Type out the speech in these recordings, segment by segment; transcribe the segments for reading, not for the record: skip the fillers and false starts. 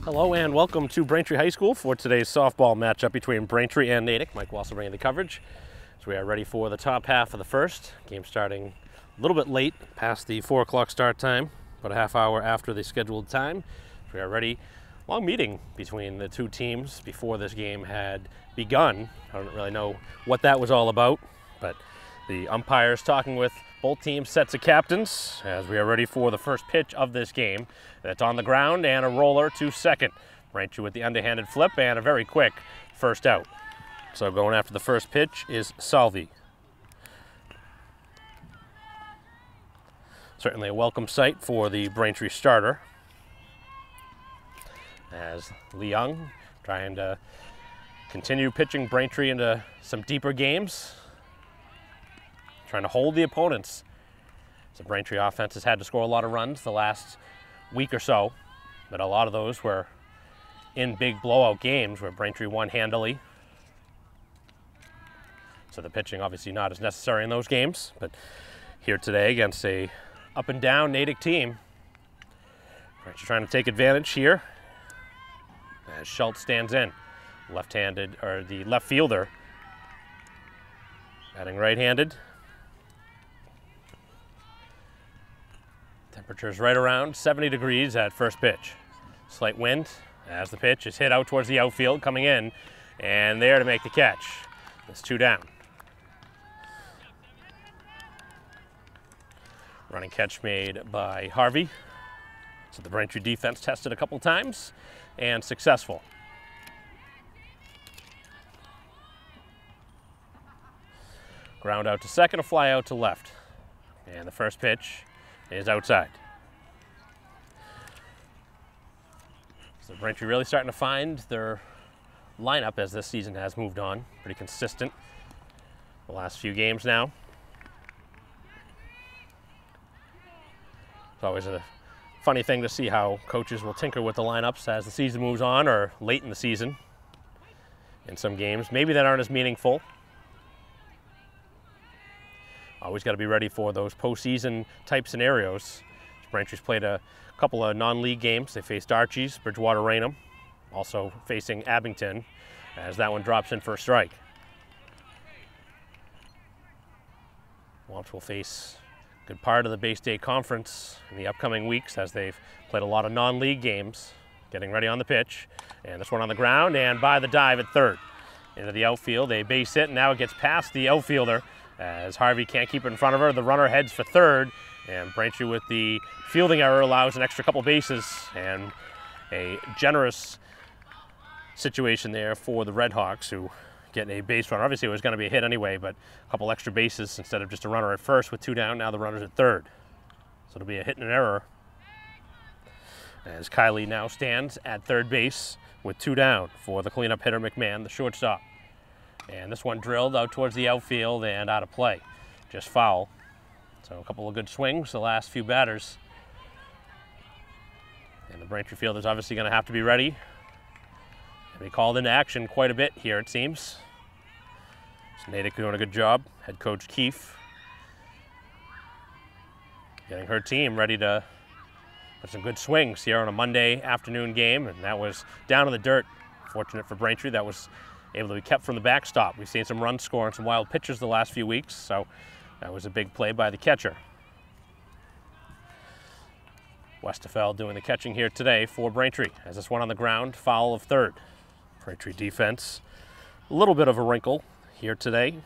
Hello and welcome to Braintree High School for today's softball matchup between Braintree and Natick. Mike Walser bringing the coverage. So we are ready for the top half of the first. Game starting a little bit late, past the 4 o'clock start time, about a half hour after the scheduled time. So we are ready. Long meeting between the two teams before this game had begun. I don't really know what that was all about, but the umpires talking with both teams' sets of captains as we are ready for the first pitch of this game. That's on the ground and a roller to second. Braintree with the underhanded flip and a very quick first out. So going after the first pitch is Salvi. Certainly a welcome sight for the Braintree starter, as Leung trying to continue pitching Braintree into some deeper games, trying to hold the opponents. The Braintree offense has had to score a lot of runs the last week or so, but a lot of those were in big blowout games where Braintree won handily. So the pitching obviously not as necessary in those games, but here today against a up and down Natick team, Braintree trying to take advantage here as Schultz stands in. Left-handed, or the left fielder, batting right-handed. Temperatures right around 70 degrees at first pitch. Slight wind as the pitch is hit out towards the outfield, coming in, and there to make the catch. It's 2 down. Running catch made by Harvey. So the Braintree defense tested a couple times and successful. Ground out to second, a fly out to left. And the first pitch is outside. So Braintree really starting to find their lineup as this season has moved on. Pretty consistent the last few games now. It's always a funny thing to see how coaches will tinker with the lineups as the season moves on or late in the season in some games, maybe that aren't as meaningful. Always got to be ready for those postseason type scenarios. Braintree's played a couple of non-league games. They faced Archies, Bridgewater Raynham, also facing Abington as that one drops in for a strike. Wamps will face a good part of the Bay State Conference in the upcoming weeks as they've played a lot of non-league games, getting ready on the pitch. And this one on the ground and by the dive at third. Into the outfield, a base hit, and now it gets past the outfielder as Harvey can't keep it in front of her. The runner heads for third, and Braintree with the fielding error allows an extra couple bases, and a generous situation there for the Red Hawks, who get a base runner. Obviously it was going to be a hit anyway, but a couple extra bases instead of just a runner at first with 2 down. Now the runner's at third. So it'll be a hit and an error as Kylie now stands at third base with 2 down for the cleanup hitter McMahon, the shortstop. And this one drilled out towards the outfield and out of play. Just foul. So a couple of good swings the last few batters. And the Braintree field is obviously going to have to be ready and be called into action quite a bit here, it seems. So Natick doing a good job. Head coach Keefe getting her team ready to put some good swings here on a Monday afternoon game. And that was down in the dirt. Fortunate for Braintree, that was able to be kept from the backstop. We've seen some runs score and some wild pitches the last few weeks, so that was a big play by the catcher. Westerfeld doing the catching here today for Braintree as this one on the ground, foul of third. Braintree defense, a little bit of a wrinkle here today.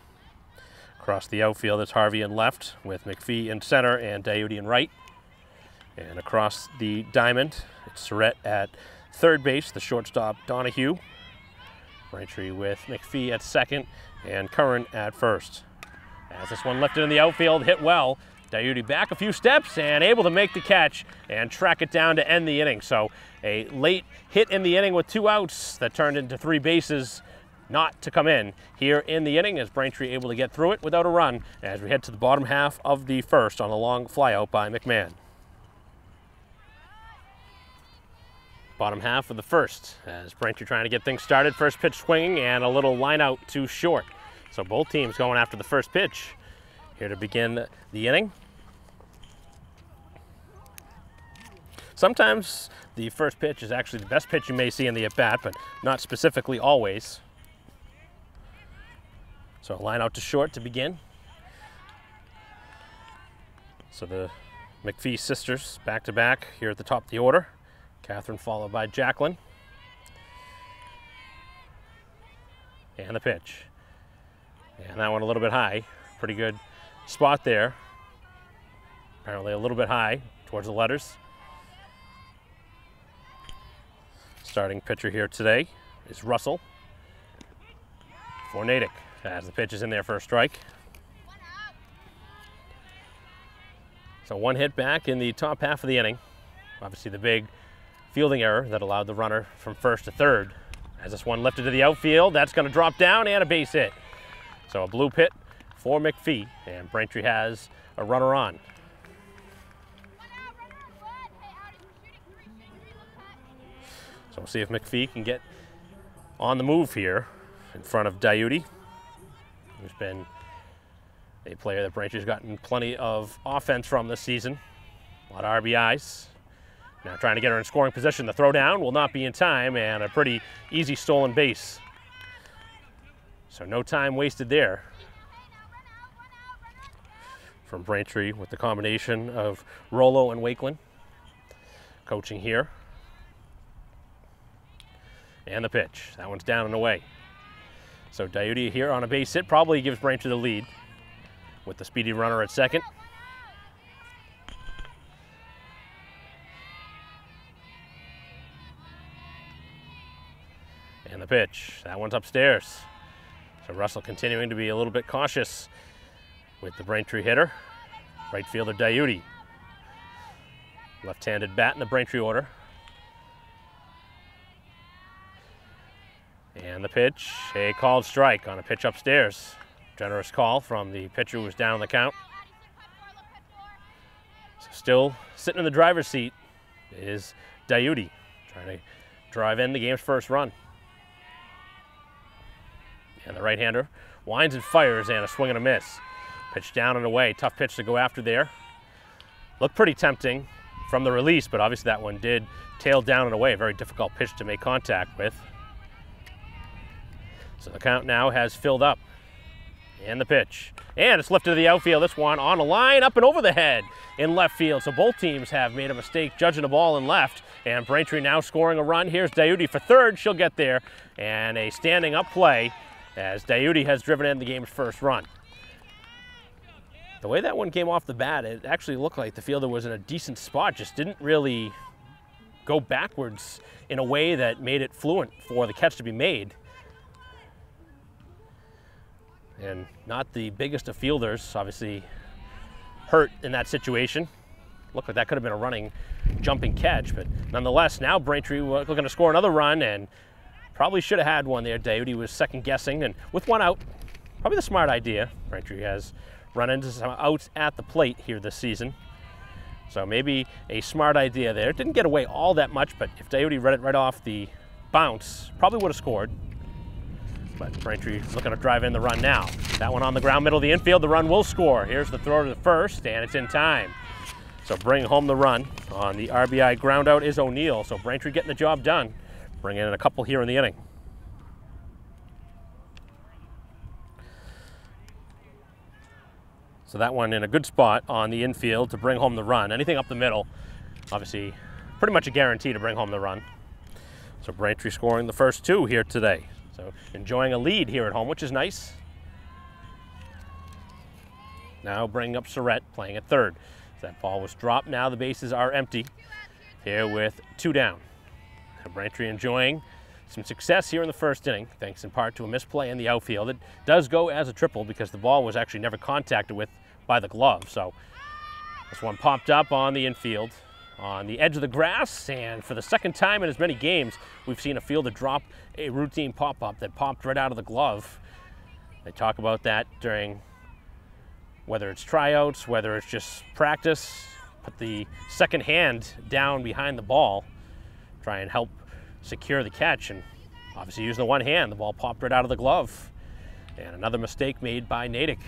Across the outfield, it's Harvey in left with McPhee in center and Diuti in right. And across the diamond, it's Surrett at third base, the shortstop Donahue. Braintree with McPhee at second and Curran at first. As this one lifted in the outfield, hit well. Diuti back a few steps and able to make the catch and track it down to end the inning. So a late hit in the inning with 2 outs that turned into 3 bases not to come in here in the inning as Braintree able to get through it without a run as we head to the bottom half of the first on a long flyout by McMahon. Bottom half of the first as Braintree trying to get things started. First pitch swinging and a little line out to short. So both teams going after the first pitch here to begin the inning. Sometimes the first pitch is actually the best pitch you may see in the at-bat, but not specifically always. So a line out to short to begin. So the McPhee sisters back-to-back here at the top of the order. Catherine followed by Jacqueline. And the pitch. And that one a little bit high. Pretty good spot there. Apparently a little bit high towards the letters. Starting pitcher here today is Russell for Natick, as the pitch is in there for a strike. So one hit back in the top half of the inning. Obviously the big fielding error that allowed the runner from first to third. As this one lifted to the outfield, that's going to drop down and a base hit. So a blue hit for McPhee, and Braintree has a runner on. So we'll see if McPhee can get on the move here in front of Diuti, who's been a player that Braintree's gotten plenty of offense from this season. A lot of RBIs. Now trying to get her in scoring position. The throw down will not be in time, and a pretty easy stolen base. So no time wasted there from Braintree with the combination of Rollo and Wakeland coaching here. And the pitch. That one's down and away. So Diuti here on a base hit probably gives Braintree the lead with the speedy runner at second. And the pitch. That one's upstairs. So Russell continuing to be a little bit cautious with the Braintree hitter. Right fielder Diuti. Left-handed bat in the Braintree order. And the pitch, a called strike on a pitch upstairs. Generous call from the pitcher who was down the count. So still sitting in the driver's seat is Diuti, trying to drive in the game's first run. And the right-hander winds and fires, and a swing and a miss. Pitch down and away, tough pitch to go after there. Looked pretty tempting from the release, but obviously that one did tail down and away. A very difficult pitch to make contact with. So the count now has filled up. And the pitch. And it's lifted to the outfield. This one on a line, up and over the head in left field. So both teams have made a mistake judging the ball in left. And Braintree now scoring a run. Here's Diuti for third. She'll get there. And a standing up play as Diuti has driven in the game's first run. The way that one came off the bat, it actually looked like the fielder was in a decent spot. Just didn't really go backwards in a way that made it fluent for the catch to be made. And not the biggest of fielders, obviously hurt in that situation. Looked like that could have been a running, jumping catch, but nonetheless, now Braintree looking to score another run, and probably should have had one there. Diuti was second guessing, and with one out, probably the smart idea. Braintree has run into some outs at the plate here this season. So maybe a smart idea there. Didn't get away all that much, but if Diuti read it right off the bounce, probably would have scored. But Braintree looking to drive in the run now. That one on the ground, middle of the infield. The run will score. Here's the throw to the first, and it's in time. So bring home the run on the RBI ground out is O'Neill. So Braintree getting the job done. Bringing in a couple here in the inning. So that one in a good spot on the infield to bring home the run. Anything up the middle, obviously pretty much a guarantee to bring home the run. So Braintree scoring the first two here today. So enjoying a lead here at home, which is nice. Now bringing up Surrett, playing at third. That ball was dropped. Now the bases are empty here with two down. And Braintree enjoying some success here in the first inning, thanks in part to a misplay in the outfield. It does go as a triple because the ball was actually never contacted with by the glove. So this one popped up on the infield, on the edge of the grass, and for the second time in as many games, we've seen a fielder drop a routine pop-up that popped right out of the glove. They talk about that during whether it's tryouts, whether it's just practice, put the second hand down behind the ball, try and help secure the catch, and obviously using the one hand, the ball popped right out of the glove. And another mistake made by Natick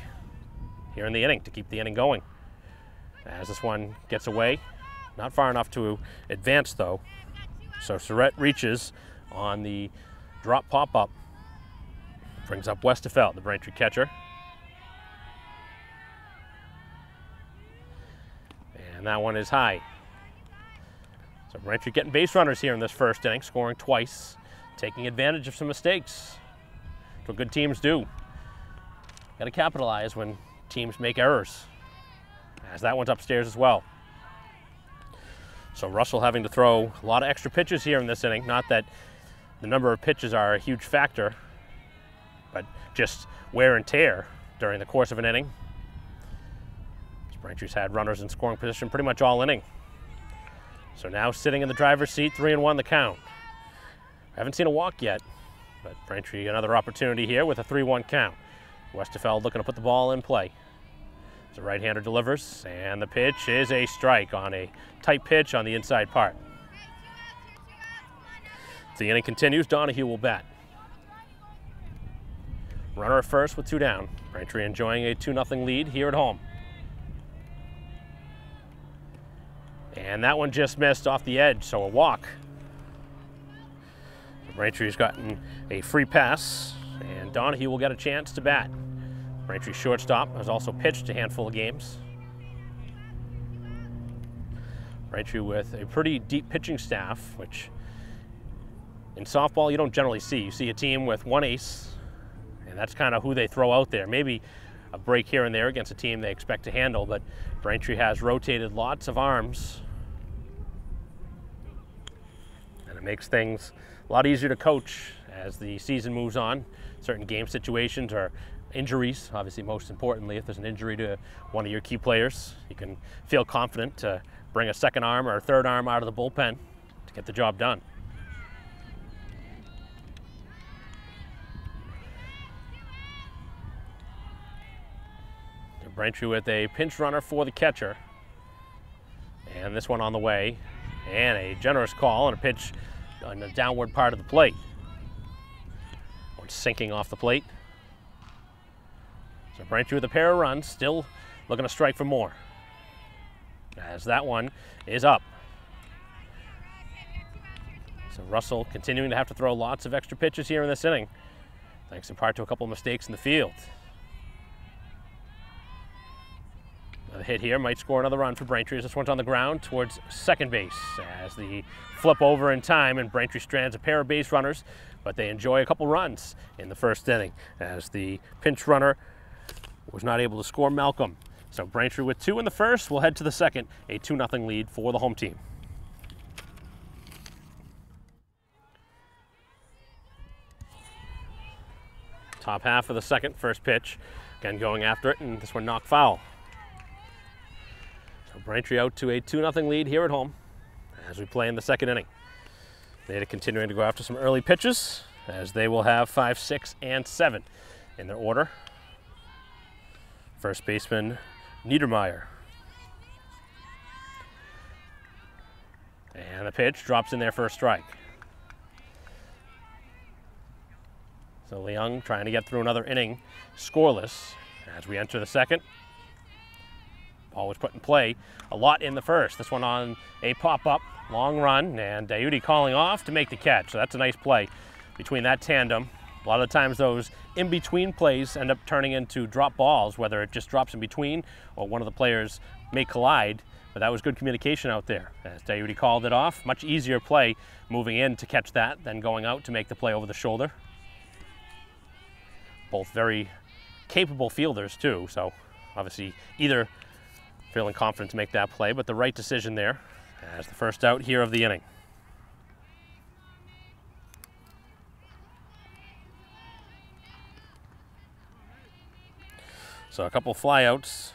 here in the inning to keep the inning going. As this one gets away Not far enough to advance though. So Surratt reaches on the drop pop-up. Brings up Westerfeld, the Braintree catcher. And that one is high. So Braintree getting base runners here in this first inning, scoring twice, taking advantage of some mistakes. That's what good teams do. Got to capitalize when teams make errors, as that one's upstairs as well. So Russell having to throw a lot of extra pitches here in this inning. Not that the number of pitches are a huge factor, but just wear and tear during the course of an inning. Braintree's had runners in scoring position pretty much all inning. So now sitting in the driver's seat, 3-1 the count. I haven't seen a walk yet, but Braintree another opportunity here with a 3-1 count. Westerfeld looking to put the ball in play. The right-hander delivers, and the pitch is a strike on a tight pitch on the inside part. The inning continues, Donahue will bat. Runner at first with 2 down. Braintree enjoying a 2-0 lead here at home. And that one just missed off the edge, so a walk. So Braintree's gotten a free pass, and Donahue will get a chance to bat. Braintree shortstop has also pitched a handful of games. Braintree with a pretty deep pitching staff, which in softball you don't generally see. You see a team with 1 ace, and that's kind of who they throw out there. Maybe a break here and there against a team they expect to handle, but Braintree has rotated lots of arms, and it makes things a lot easier to coach as the season moves on. Certain game situations or injuries, obviously most importantly, if there's an injury to one of your key players, you can feel confident to bring a second arm or a third arm out of the bullpen to get the job done. Braintree with a pinch runner for the catcher. And this one on the way. And a generous call and a pitch on the downward part of the plate. One sinking off the plate. So Braintree with a pair of runs, still looking to strike for more, as that one is up. So Russell continuing to have to throw lots of extra pitches here in this inning, thanks in part to a couple of mistakes in the field. The hit here might score another run for Braintree as this one's on the ground towards second base, as the flip over in time, and Braintree strands a pair of base runners, but they enjoy a couple runs in the first inning as the pinch runner was not able to score Malcolm. So Braintree with 2 in the first will head to the second, a 2-0 lead for the home team. Top half of the second, first pitch, again going after it, and this one knocked foul. So Braintree out to a 2-0 lead here at home as we play in the second inning. Natick continuing to go after some early pitches, as they will have 5, 6, and 7 in their order. First baseman Niedermeyer. And the pitch drops in there for a strike. So Leung trying to get through another inning scoreless as we enter the second. Ball was put in play a lot in the first. This one on a pop-up, long run, and Dayuti calling off to make the catch. So that's a nice play between that tandem. A lot of the times those in-between plays end up turning into drop balls, whether it just drops in between or one of the players may collide. But that was good communication out there as Dayuti called it off. Much easier play moving in to catch that than going out to make the play over the shoulder. Both very capable fielders too, so obviously either feeling confident to make that play, but the right decision there as the first out here of the inning. So a couple flyouts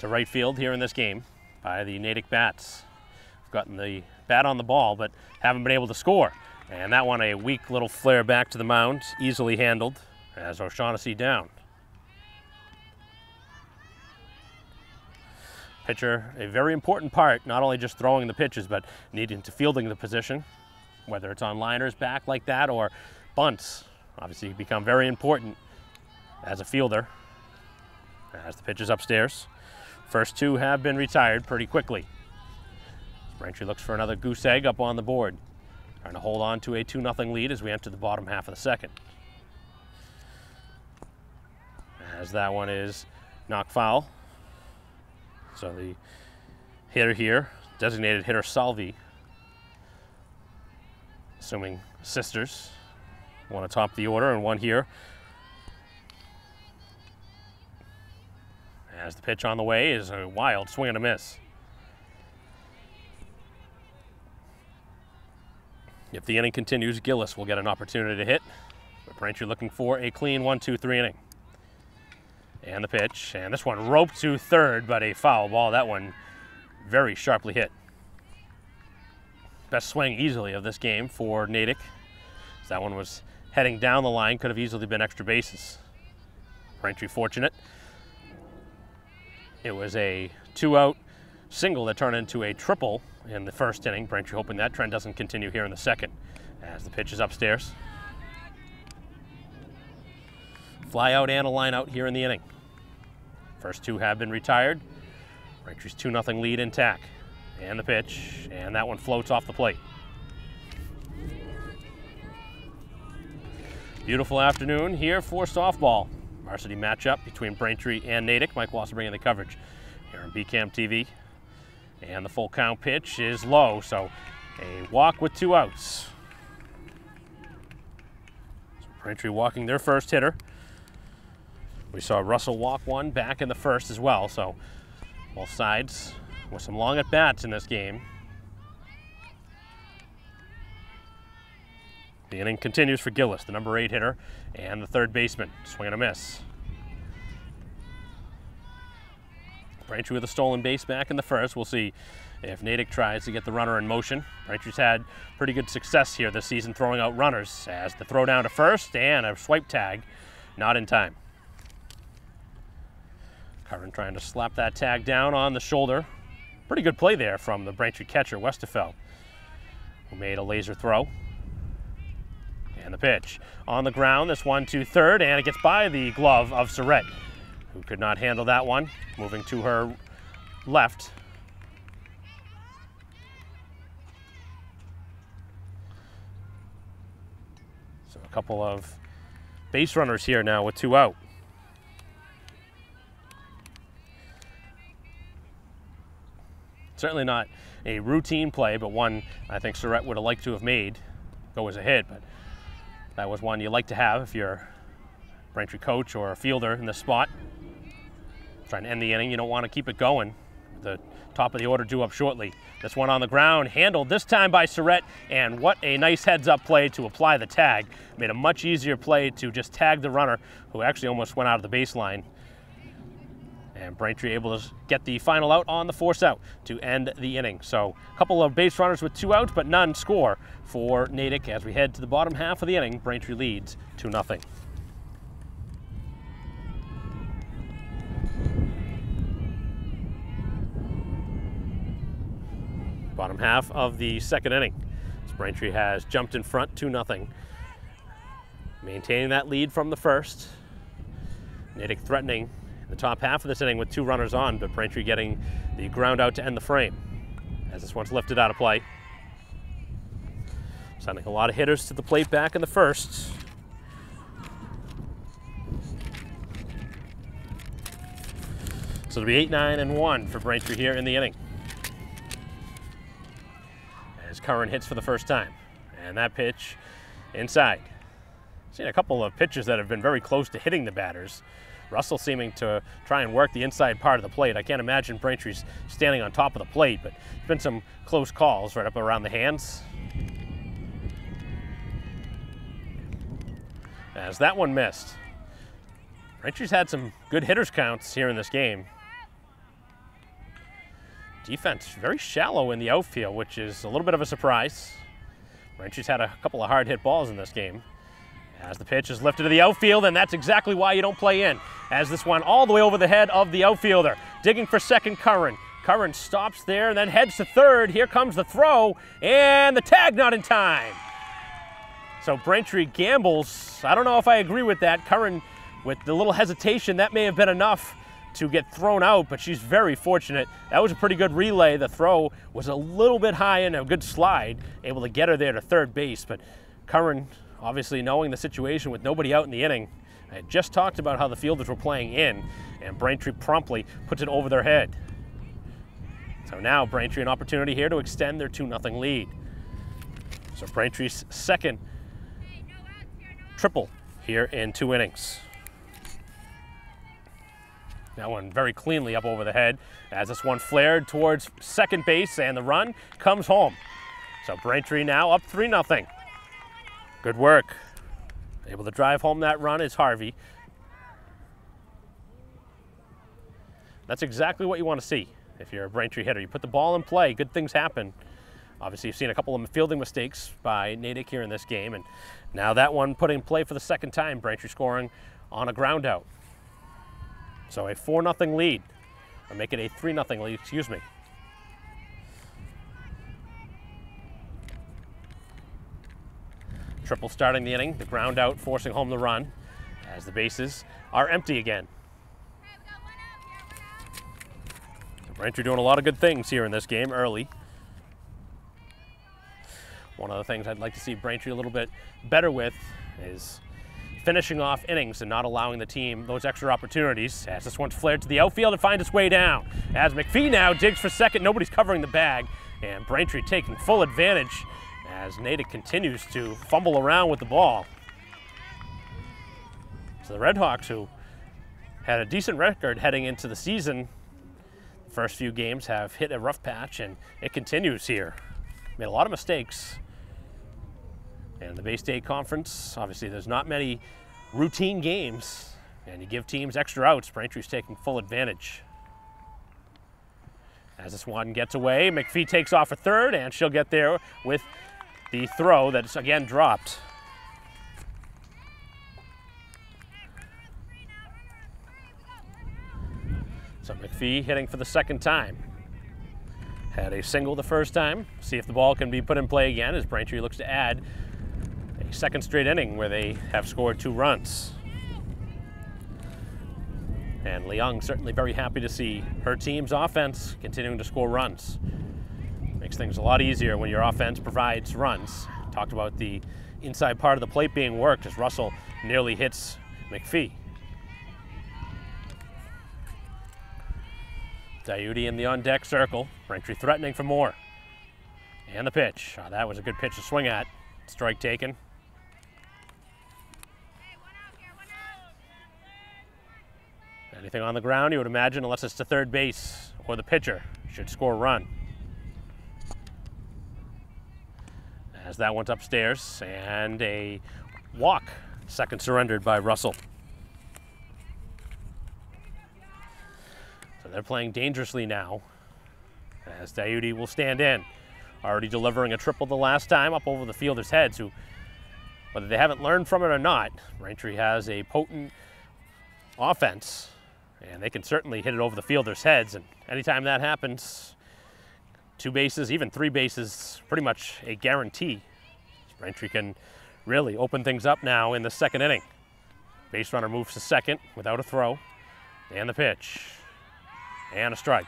to right field here in this game by the Natick bats. We've gotten the bat on the ball, but haven't been able to score. And that one, a weak little flare back to the mound, easily handled as O'Shaughnessy down. Pitcher, a very important part, not only just throwing the pitches, but needing to fielding the position, whether it's on liners back like that or bunts. Obviously become very important as a fielder. As the pitch is upstairs. First 2 have been retired pretty quickly. Braintree looks for another goose egg up on the board. Trying to hold on to a 2-0 lead as we enter the bottom half of the second. As that one is knocked foul. So the hitter here, designated hitter Salvi, assuming sisters, one atop the order and one here. As the pitch on the way is a wild swing and a miss. If the inning continues, Gillis will get an opportunity to hit. But Braintree looking for a clean 1-2-3 inning. And the pitch, and this one roped to third, but a foul ball. That one very sharply hit. Best swing easily of this game for Natick. That one was heading down the line, could have easily been extra bases. Braintree fortunate. It was a 2-out single that turned into a triple in the first inning. Braintree hoping that trend doesn't continue here in the second as the pitch is upstairs. Fly out and a line out here in the inning. First two have been retired. Braintree's 2-0 lead intact. And the pitch, and that one floats off the plate. Beautiful afternoon here for softball. Varsity matchup between Braintree and Natick. Mike Wasser bringing the coverage here on BCAM TV. And the full count pitch is low, so a walk with 2 outs. So Braintree walking their first hitter. We saw Russell walk one back in the first as well, so both sides with some long at-bats in this game. The inning continues for Gillis, the number 8 hitter, and the third baseman. Swing and a miss. Braintree with a stolen base back in the first. We'll see if Natick tries to get the runner in motion. Braintree's had pretty good success here this season throwing out runners as the throw down to first and a swipe tag, not in time. Curran trying to slap that tag down on the shoulder. Pretty good play there from the Braintree catcher, Westerfeld, who made a laser throw. And the pitch on the ground, this one to third, and it gets by the glove of Surrett, who could not handle that one, moving to her left. So a couple of base runners here now with 2 out. Certainly not a routine play, but one I think Surrett would have liked to have made go as a hit, but that was one you like to have if you're a Braintree coach or a fielder in this spot. Trying to end the inning, you don't want to keep it going. The top of the order due up shortly. This one on the ground, handled this time by Surrett, and what a nice heads-up play to apply the tag. Made a much easier play to just tag the runner, who actually almost went out of the baseline. And Braintree able to get the final out on the force out to end the inning. So a couple of base runners with 2 outs, but none score for Natick as we head to the bottom half of the inning. Braintree leads 2-0. Bottom half of the second inning. As Braintree has jumped in front 2-0. Maintaining that lead from the first. Natick threatening the top half of this inning with 2 runners on, but Braintree getting the ground out to end the frame as this one's lifted out of play. Sending a lot of hitters to the plate back in the first. So it'll be 8-9-1 for Braintree here in the inning. As Curran hits for the first time, and that pitch inside. Seen a couple of pitches that have been very close to hitting the batters. Russell seeming to try and work the inside part of the plate. I can't imagine Braintree's standing on top of the plate, but there's been some close calls right up around the hands. As that one missed. Braintree's had some good hitters counts here in this game. Defense very shallow in the outfield, which is a little bit of a surprise. Braintree's had a couple of hard hit balls in this game. As the pitch is lifted to the outfield, and that's exactly why you don't play in. As this one all the way over the head of the outfielder. Digging for second, Curran. Curran stops there and then heads to third. Here comes the throw, and the tag not in time. So Braintree gambles. I don't know if I agree with that. Curran, with the little hesitation, that may have been enough. to get thrown out, but she's very fortunate. That was a pretty good relay. The throw was a little bit high and a good slide, able to get her there to third base. But Curran, obviously knowing the situation with nobody out in the inning, I had just talked about how the fielders were playing in, and Braintree promptly puts it over their head. So now Braintree an opportunity here to extend their 2-0 lead. So Braintree's second triple here in 2 innings. That one very cleanly up over the head as this one flared towards second base, and the run comes home. So Braintree now up 3-0. Good work. Able to drive home that run is Harvey. That's exactly what you want to see if you're a Braintree hitter. You put the ball in play, good things happen. Obviously, you've seen a couple of fielding mistakes by Natick here in this game, and now that one put in play for the second time. Braintree scoring on a ground out. So a 4-0 lead, or make it a 3-0 lead, excuse me. Triple starting the inning, the ground out forcing home the run as the bases are empty again. So Braintree doing a lot of good things here in this game early. One of the things I'd like to see Braintree a little bit better with is finishing off innings and not allowing the team those extra opportunities. As this one's flared to the outfield and finds its way down. As McPhee now digs for second, nobody's covering the bag, and Braintree taking full advantage as Natick continues to fumble around with the ball. So the Redhawks, who had a decent record heading into the season, the first few games have hit a rough patch, and it continues here. Made a lot of mistakes. And the Bay State Conference, obviously there's not many routine games, and you give teams extra outs. Braintree's taking full advantage. As this one gets away, McPhee takes off a third, and she'll get there with the throw that's again dropped. So McPhee hitting for the second time. Had a single the first time. See if the ball can be put in play again as Braintree looks to add a second straight inning where they have scored 2 runs. And Leung certainly very happy to see her team's offense continuing to score runs. Makes things a lot easier when your offense provides runs. Talked about the inside part of the plate being worked as Russell nearly hits McPhee. Diuti in the on-deck circle. Braintree threatening for more. And the pitch. Oh, that was a good pitch to swing at. Strike taken. Anything on the ground, you would imagine, unless it's to third base or the pitcher, should score a run. As that one's upstairs, and a walk. Second surrendered by Russell. So they're playing dangerously now, as Diuti will stand in. Already delivering a triple the last time up over the fielders' heads, who, whether they haven't learned from it or not, Braintree has a potent offense, and they can certainly hit it over the fielders' heads. And anytime that happens, 2 bases, even 3 bases, pretty much a guarantee. Braintree can really open things up now in the second inning. Base runner moves to second without a throw, and the pitch, and a strike.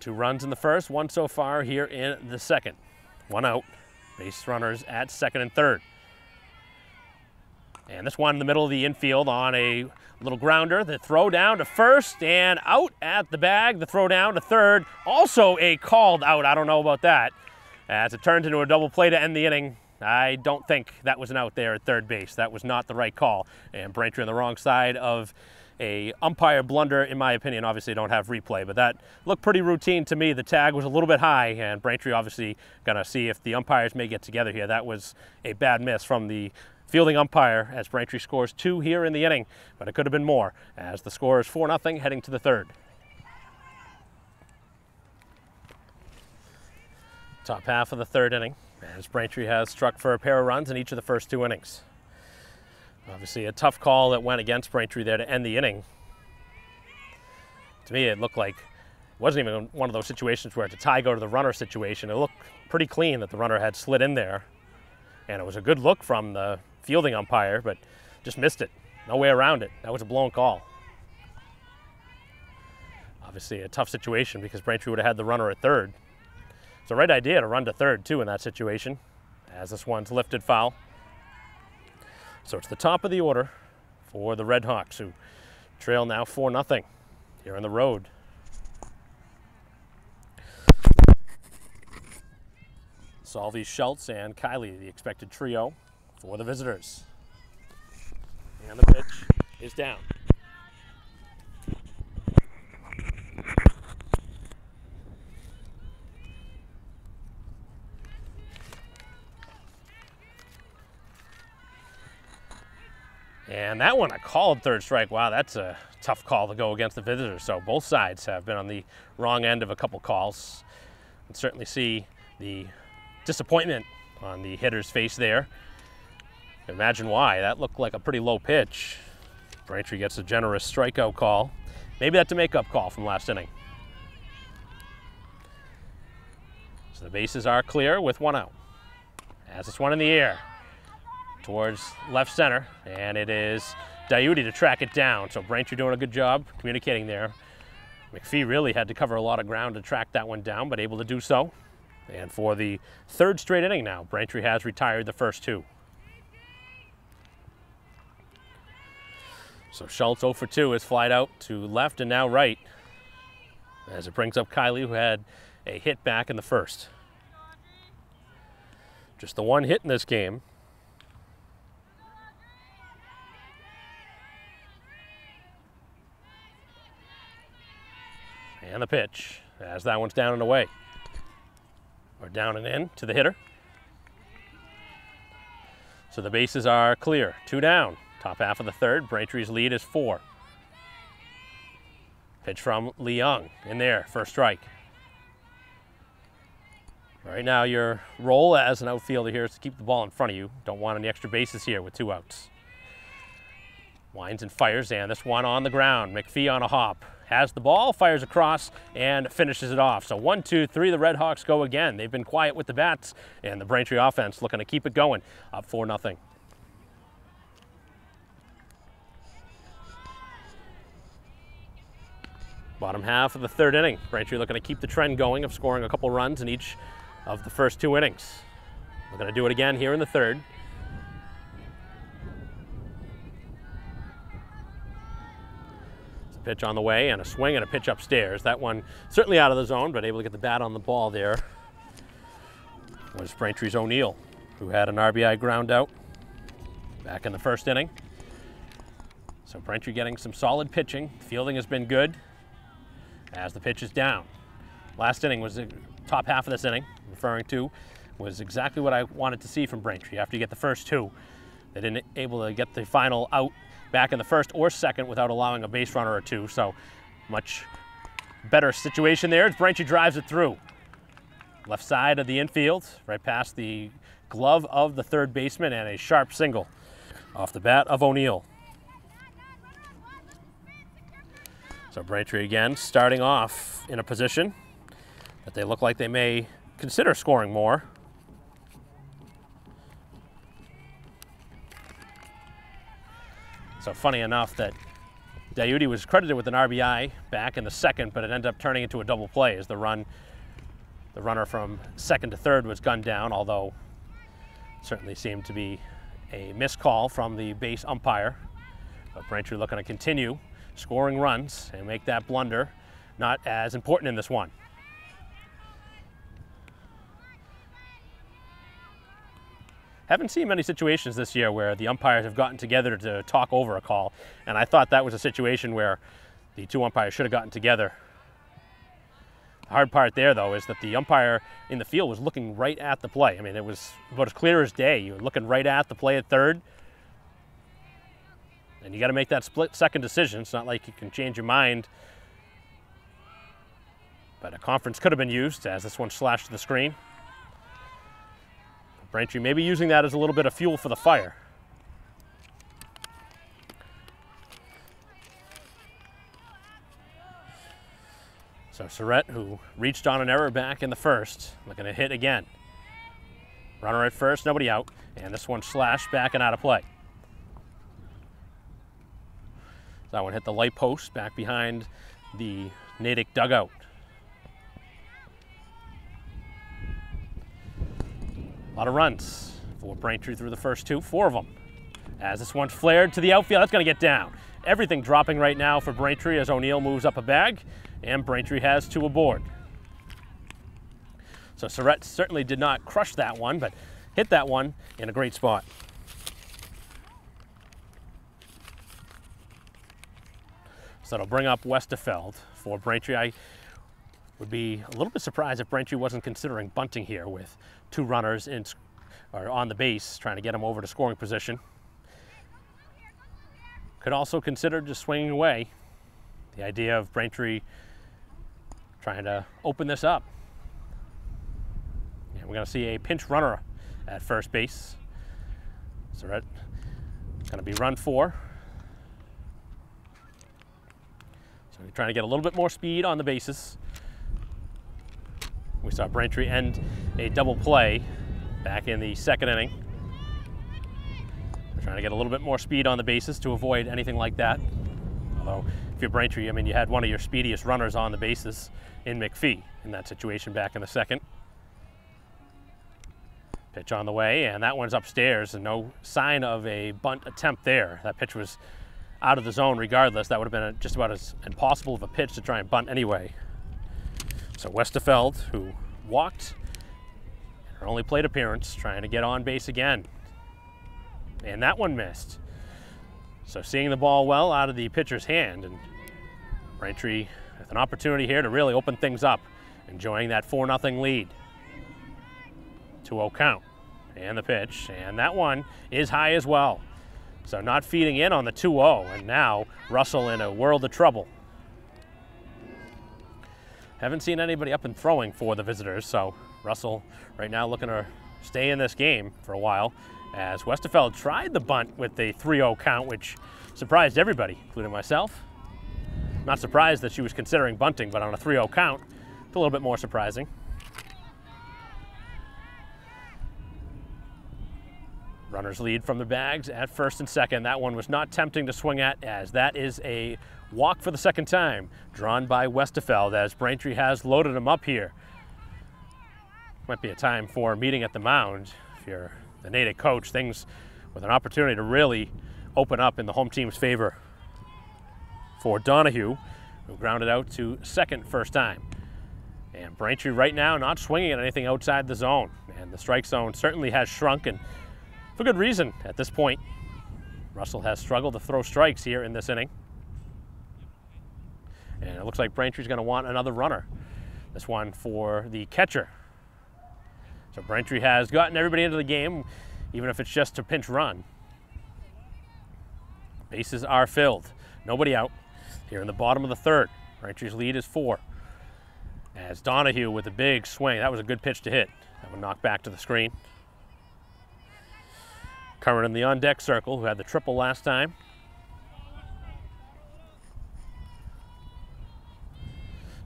Two runs in the first, 1 so far here in the second. 1 out, base runners at second and third. And this one in the middle of the infield on a little grounder. The throw down to first and out at the bag. The throw down to third. Also a called out. I don't know about that. As it turns into a double play to end the inning. I don't think that was an out there at third base. That was not the right call. And Braintree on the wrong side of a umpire blunder, in my opinion. Obviously don't have replay, but that looked pretty routine to me. The tag was a little bit high, and Braintree obviously gonna see if the umpires may get together here. That was a bad miss from the fielding umpire as Braintree scores 2 here in the inning, but it could have been more as the score is 4-0 heading to the third. Top half of the third inning as Braintree has struck for a pair of runs in each of the first 2 innings. Obviously a tough call that went against Braintree there to end the inning. To me, it looked like it wasn't even one of those situations where it's a tie go to the runner situation. It looked pretty clean that the runner had slid in there. And it was a good look from the fielding umpire, but just missed it. No way around it. That was a blown call. Obviously a tough situation because Braintree would have had the runner at third. It's the right idea to run to third too in that situation, as this one's lifted foul. So it's the top of the order for the Red Hawks, who trail now 4-0 here on the road. Salvi, Schultz, and Kylie, the expected trio for the visitors. And the pitch is down. And that one, a called third strike. Wow, that's a tough call to go against the visitors. So both sides have been on the wrong end of a couple calls. You can certainly see the disappointment on the hitter's face there. Imagine why. That looked like a pretty low pitch. Braintree gets a generous strikeout call. Maybe that's a makeup call from last inning. So the bases are clear with one out. As this one in the air towards left center, and it is Diuti to track it down. So Braintree doing a good job communicating there. McPhee really had to cover a lot of ground to track that one down, but able to do so. And for the third straight inning now, Braintree has retired the first two. So Schultz 0 for 2 is flied out to left and now right, as it brings up Kylie, who had a hit back in the first. Just the one hit in this game. And the pitch, as that one's down and away. Or down and in to the hitter. So the bases are clear, 2 down. Top half of the third, Braintree's lead is 4. Pitch from Lee Young in there, first strike. Right now your role as an outfielder here is to keep the ball in front of you. Don't want any extra bases here with 2 outs. Winds and fires, and this one on the ground. McPhee on a hop. Has the ball, fires across, and finishes it off. So 1, 2, 3, the Red Hawks go again. They've been quiet with the bats, and the Braintree offense looking to keep it going, up 4-0. Bottom half of the third inning. Braintree looking to keep the trend going of scoring a couple runs in each of the first 2 innings. We're going to do it again here in the third. Pitch on the way and a swing and a pitch upstairs. That one certainly out of the zone, but able to get the bat on the ball there was Braintree's O'Neill, who had an RBI ground out back in the first inning. So Braintree getting some solid pitching. Fielding has been good as the pitch is down. Last inning was the top half of this inning, referring to, was exactly what I wanted to see from Braintree. After you get the first 2, they didn't able to get the final out back in the first or second without allowing a base runner or 2. So much better situation there as Braintree drives it through. Left side of the infield, right past the glove of the third baseman, and a sharp single off the bat of O'Neill. So Braintree again starting off in a position that they look like they may consider scoring more. So funny enough that Diuti was credited with an RBI back in the second, but it ended up turning into a double play as the runner from second to third was gunned down, although it certainly seemed to be a missed call from the base umpire. But Braintree looking to continue scoring runs and make that blunder not as important in this one. Haven't seen many situations this year where the umpires have gotten together to talk over a call, and I thought that was a situation where the 2 umpires should have gotten together. The hard part there, though, is that the umpire in the field was looking right at the play. I mean, it was about as clear as day. You were looking right at the play at third, and you got to make that split-second decision. It's not like you can change your mind, but a conference could have been used as this one slashed to the screen. Braintree maybe using that as a little bit of fuel for the fire. So Surratt, who reached on an error back in the first, looking to hit again. Runner at first, nobody out, and this one slashed back and out of play. That one hit the light post back behind the Natick dugout. A lot of runs for Braintree through the first two, 4 of them. As this one's flared to the outfield, that's going to get down. Everything dropping right now for Braintree as O'Neill moves up a bag, and Braintree has 2 aboard. So Surratt certainly did not crush that one, but hit that one in a great spot. So it'll bring up Westerfeld for Braintree. I would be a little bit surprised if Braintree wasn't considering bunting here with 2 runners on the base, trying to get them over to scoring position. Could also consider just swinging away. The idea of Braintree trying to open this up. And we're going to see a pinch runner at first base. So that's going to be run 4. So we're trying to get a little bit more speed on the bases. We saw Braintree end a double play back in the 2nd inning. We're trying to get a little bit more speed on the bases to avoid anything like that. Although, if you're Braintree, I mean, you had one of your speediest runners on the bases in McPhee in that situation back in the 2nd. Pitch on the way, and that one's upstairs, and no sign of a bunt attempt there. That pitch was out of the zone regardless. That would have been just about as impossible of a pitch to try and bunt anyway. So Westerfeld, who walked in her only plate appearance, trying to get on base again. And that one missed. So seeing the ball well out of the pitcher's hand, and Braintree with an opportunity here to really open things up, enjoying that 4-0 lead. 2-0 count, and the pitch, and that one is high as well. So not feeding in on the 2-0, and now Russell in a world of trouble. Haven't seen anybody up and throwing for the visitors, so Russell right now looking to stay in this game for a while, as Westerfeld tried the bunt with the 3-0 count, which surprised everybody, including myself. Not surprised that she was considering bunting, but on a 3-0 count, it's a little bit more surprising. Runners lead from the bags at first and second. That one was not tempting to swing at, as that is a walk for the 2nd time, drawn by Westerfeld, as Braintree has loaded him up here. Might be a time for a meeting at the mound. If you're the Natick coach, things with an opportunity to really open up in the home team's favor for Donahue, who grounded out to 2nd first time. And Braintree right now not swinging at anything outside the zone, and the strike zone certainly has shrunk, and for good reason at this point. Russell has struggled to throw strikes here in this inning. And it looks like Braintree's going to want another runner. This one for the catcher. So Braintree has gotten everybody into the game, even if it's just a pinch run. Bases are filled. Nobody out here in the bottom of the 3rd. Braintree's lead is 4. As Donahue with a big swing. That was a good pitch to hit. That one knocked back to the screen. Curran in the on-deck circle, who had the triple last time.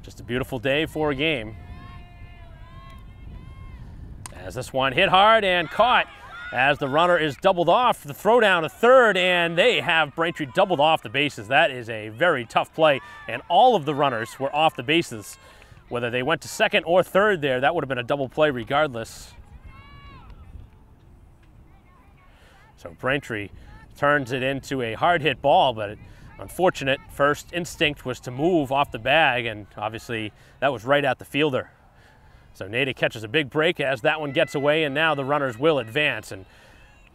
Just a beautiful day for a game. As this one hit hard and caught, as the runner is doubled off. The throw down to 3rd, and they have Braintree doubled off the bases. That is a very tough play, and all of the runners were off the bases. Whether they went to 2nd or 3rd there, that would have been a double play regardless. So Braintree turns it into a hard hit ball, but unfortunate first instinct was to move off the bag, and obviously that was right at the fielder. So Natick catches a big break as that one gets away, and now the runners will advance. And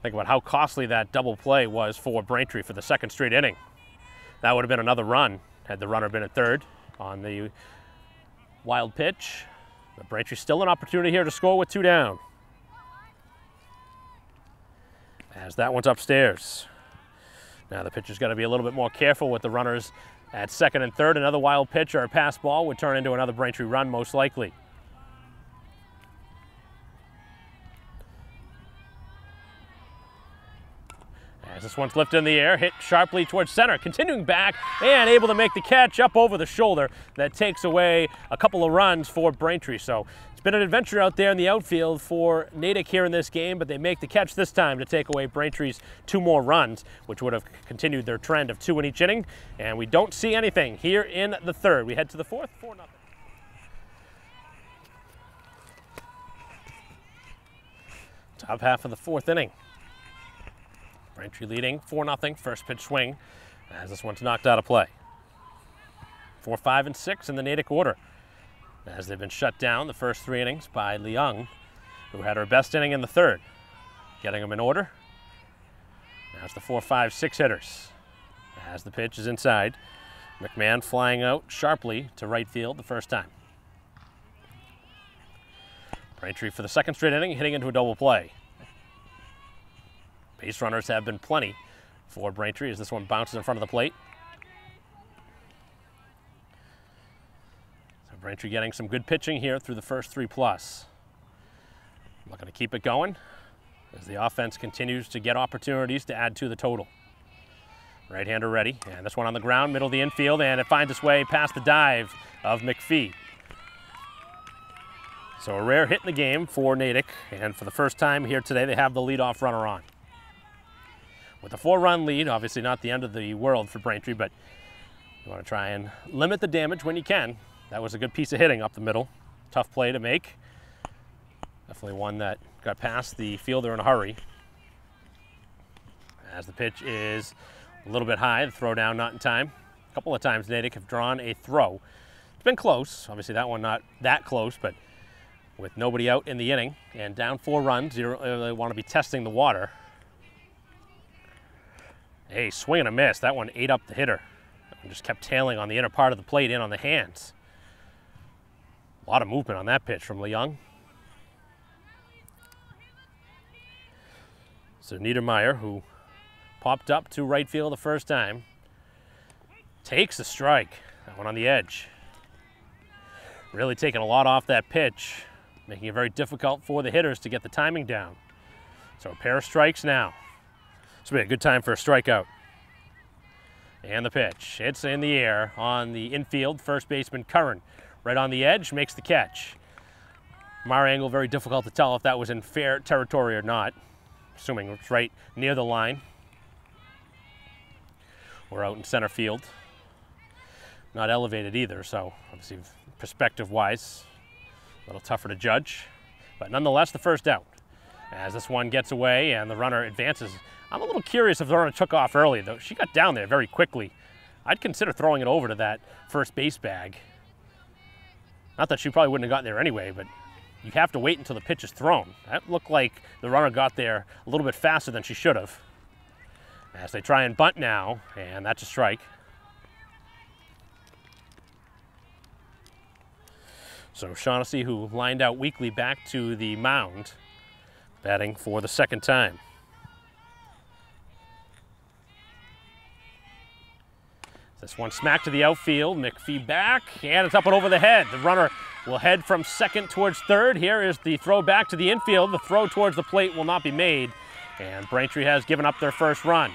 think about how costly that double play was for Braintree for the 2nd straight inning. That would have been another run had the runner been at 3rd on the wild pitch. But Braintree still an opportunity here to score with 2 down. As that one's upstairs. Now the pitcher's got to be a little bit more careful with the runners at 2nd and 3rd. Another wild pitch or a pass ball would turn into another Braintree run most likely. As this one's lifted in the air, hit sharply towards center, continuing back and able to make the catch up over the shoulder that takes away a couple of runs for Braintree. So it's been an adventure out there in the outfield for Natick here in this game, but they make the catch this time to take away Braintree's 2 more runs, which would have continued their trend of 2 in each inning. And we don't see anything here in the third. We head to the fourth, 4-0. Top half of the 4th inning. Braintree leading 4-0, first pitch swing, as this one's knocked out of play. 4, 5, and 6 in the Natick order, as they've been shut down the first 3 innings by Leung, who had her best inning in the 3rd. Getting them in order. Now it's the 4, 5, 6 hitters. As the pitch is inside, McMahon flying out sharply to right field the first time. Braintree for the 2nd straight inning, hitting into a double play. Base runners have been plenty for Braintree as this one bounces in front of the plate. So Braintree getting some good pitching here through the first 3+. Looking to keep it going as the offense continues to get opportunities to add to the total. Right-hander ready, and this one on the ground, middle of the infield, and it finds its way past the dive of McPhee. So a rare hit in the game for Natick, and for the first time here today, they have the leadoff runner on. With a 4-run lead, obviously not the end of the world for Braintree, but you want to try and limit the damage when you can. That was a good piece of hitting up the middle. Tough play to make. Definitely one that got past the fielder in a hurry. As the pitch is a little bit high, the throw down not in time. A couple of times Natick have drawn a throw. It's been close. Obviously that one not that close, but with nobody out in the inning and down 4 runs, you really want to be testing the water. Hey, swing and a miss. That one ate up the hitter. That one just kept tailing on the inner part of the plate, in on the hands. A lot of movement on that pitch from Leung. So Niedermeyer, who popped up to right field the first time, takes the strike. That one on the edge. Really taking a lot off that pitch, making it very difficult for the hitters to get the timing down. So a pair of strikes now. This will be a good time for a strikeout. And the pitch. It's in the air on the infield. First baseman Curran right on the edge makes the catch. From our angle, very difficult to tell if that was in fair territory or not. Assuming it's right near the line. We're out in center field. Not elevated either, so obviously perspective-wise, a little tougher to judge, but nonetheless, the first out. As this one gets away and the runner advances. I'm a little curious if the runner took off early, though. She got down there very quickly. I'd consider throwing it over to that first base bag. Not that she probably wouldn't have gotten there anyway, but you have to wait until the pitch is thrown. That looked like the runner got there a little bit faster than she should have. As they try and bunt now, and that's a strike. So Shaughnessy, who lined out weakly back to the mound, batting for the 2nd time. This one smacked to the outfield, McPhee back, and it's up and over the head. The runner will head from 2nd towards 3rd. Here is the throw back to the infield. The throw towards the plate will not be made, and Braintree has given up their first run.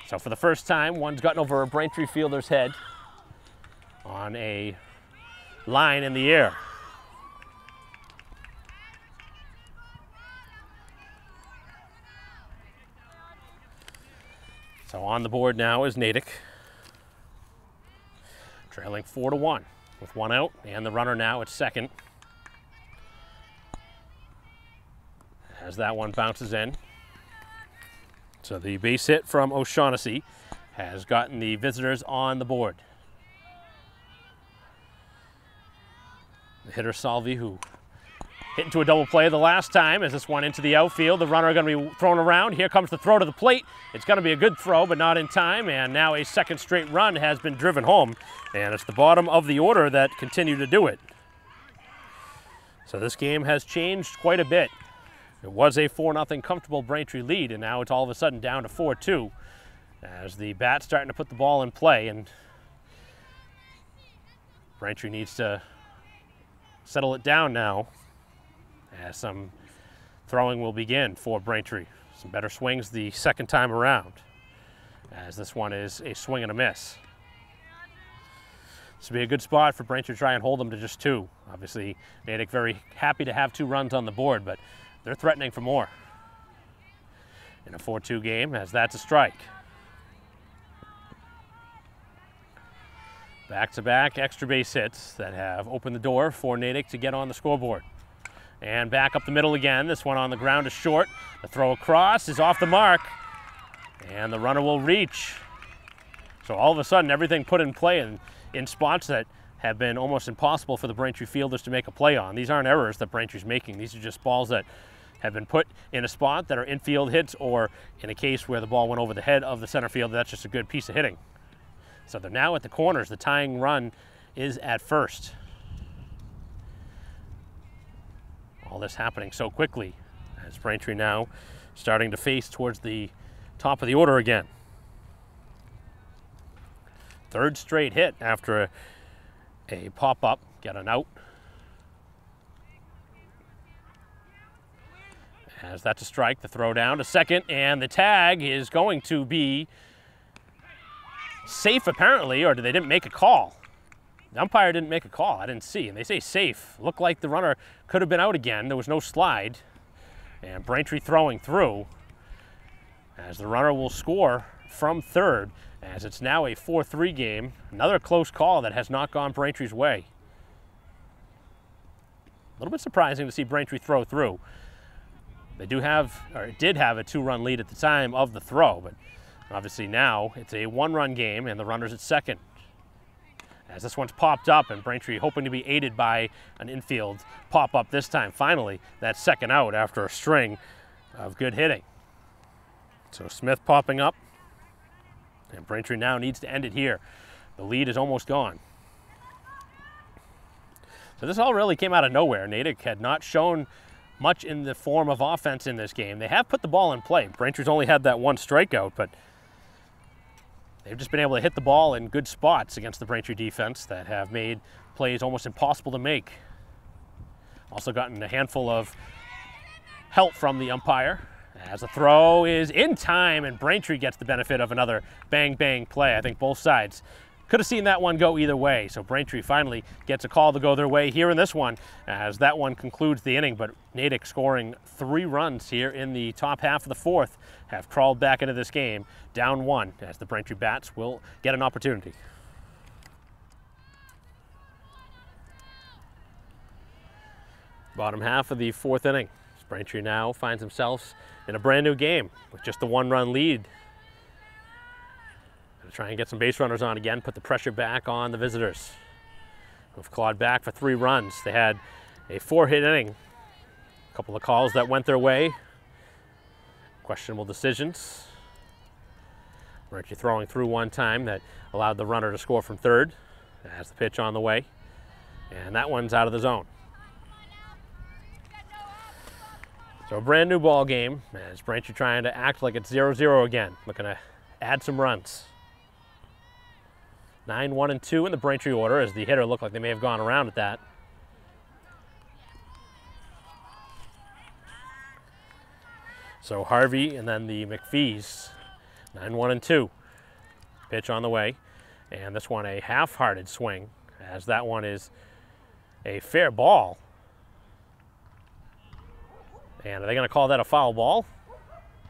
So for the first time, one's gotten over a Braintree fielder's head on a line in the air. So on the board now is Natick, trailing 4-1 with 1 out, and the runner now at 2nd. As that one bounces in. So the base hit from O'Shaughnessy has gotten the visitors on the board. The hitter Salvi, who hit into a double play the last time, as this one into the outfield. The runner going to be thrown around. Here comes the throw to the plate. It's going to be a good throw, but not in time. And now a 2nd straight run has been driven home. And it's the bottom of the order that continue to do it. So this game has changed quite a bit. It was a 4-0 comfortable Braintree lead, and now it's all of a sudden down to 4-2 as the bat's starting to put the ball in play, and Braintree needs to settle it down now as some throwing will begin for Braintree. Some better swings the 2nd time around, as this one is a swing and a miss. This would be a good spot for Braintree to try and hold them to just 2. Obviously, Natick very happy to have 2 runs on the board, but they're threatening for more. In a 4-2 game, as that's a strike. Back-to-back extra base hits that have opened the door for Natick to get on the scoreboard. And back up the middle again. This one on the ground is short. The throw across is off the mark, and the runner will reach. So all of a sudden, everything put in play in spots that have been almost impossible for the Braintree fielders to make a play on. These aren't errors that Braintree's making. These are just balls that have been put in a spot that are infield hits, or in a case where the ball went over the head of the center field, that's just a good piece of hitting. So they're now at the corners. The tying run is at first. All this happening so quickly as Braintree now starting to face towards the top of the order again. 3rd straight hit after a pop-up, get an out. As that's a strike, the throw down to second, and the tag is going to be safe apparently, or they didn't make a call. The umpire didn't make a call, I didn't see, and they say safe. Looked like the runner could have been out again. There was no slide, and Braintree throwing through as the runner will score from third, as it's now a 4-3 game. Another close call that has not gone Braintree's way. A little bit surprising to see Braintree throw through. They did have a 2-run lead at the time of the throw, but obviously now it's a 1-run game and the runner's at second. As this one's popped up, and Braintree hoping to be aided by an infield pop-up this time. Finally, that second out after a string of good hitting. So Smith popping up, and Braintree now needs to end it here. The lead is almost gone. So this all really came out of nowhere. Natick had not shown much in the form of offense in this game. They have put the ball in play. Braintree's only had that 1 strikeout, but they've just been able to hit the ball in good spots against the Braintree defense that have made plays almost impossible to make. Also gotten a handful of help from the umpire as the throw is in time, and Braintree gets the benefit of another bang-bang play. I think both sides could have seen that one go either way. So Braintree finally gets a call to go their way here in this one, as that one concludes the inning. But Natick scoring 3 runs here in the top half of the 4th have crawled back into this game, down 1, as the Braintree Bats will get an opportunity. Bottom half of the 4th inning. Braintree now finds themselves in a brand new game with just the 1-run lead. Gonna try and get some base runners on again, put the pressure back on the visitors, who've clawed back for 3 runs. They had a 4-hit inning, a couple of calls that went their way, questionable decisions. Braintree throwing through one time that allowed the runner to score from third. Has the pitch on the way, and that one's out of the zone. So a brand new ball game, as Braintree trying to act like it's 0-0 again, looking to add some runs. 9-1-2 in the Braintree order, as the hitter looked like they may have gone around at that. So Harvey and then the McPhees, 9-1-2. Pitch on the way, and this one a half-hearted swing, as that one is a fair ball. And are they going to call that a foul ball?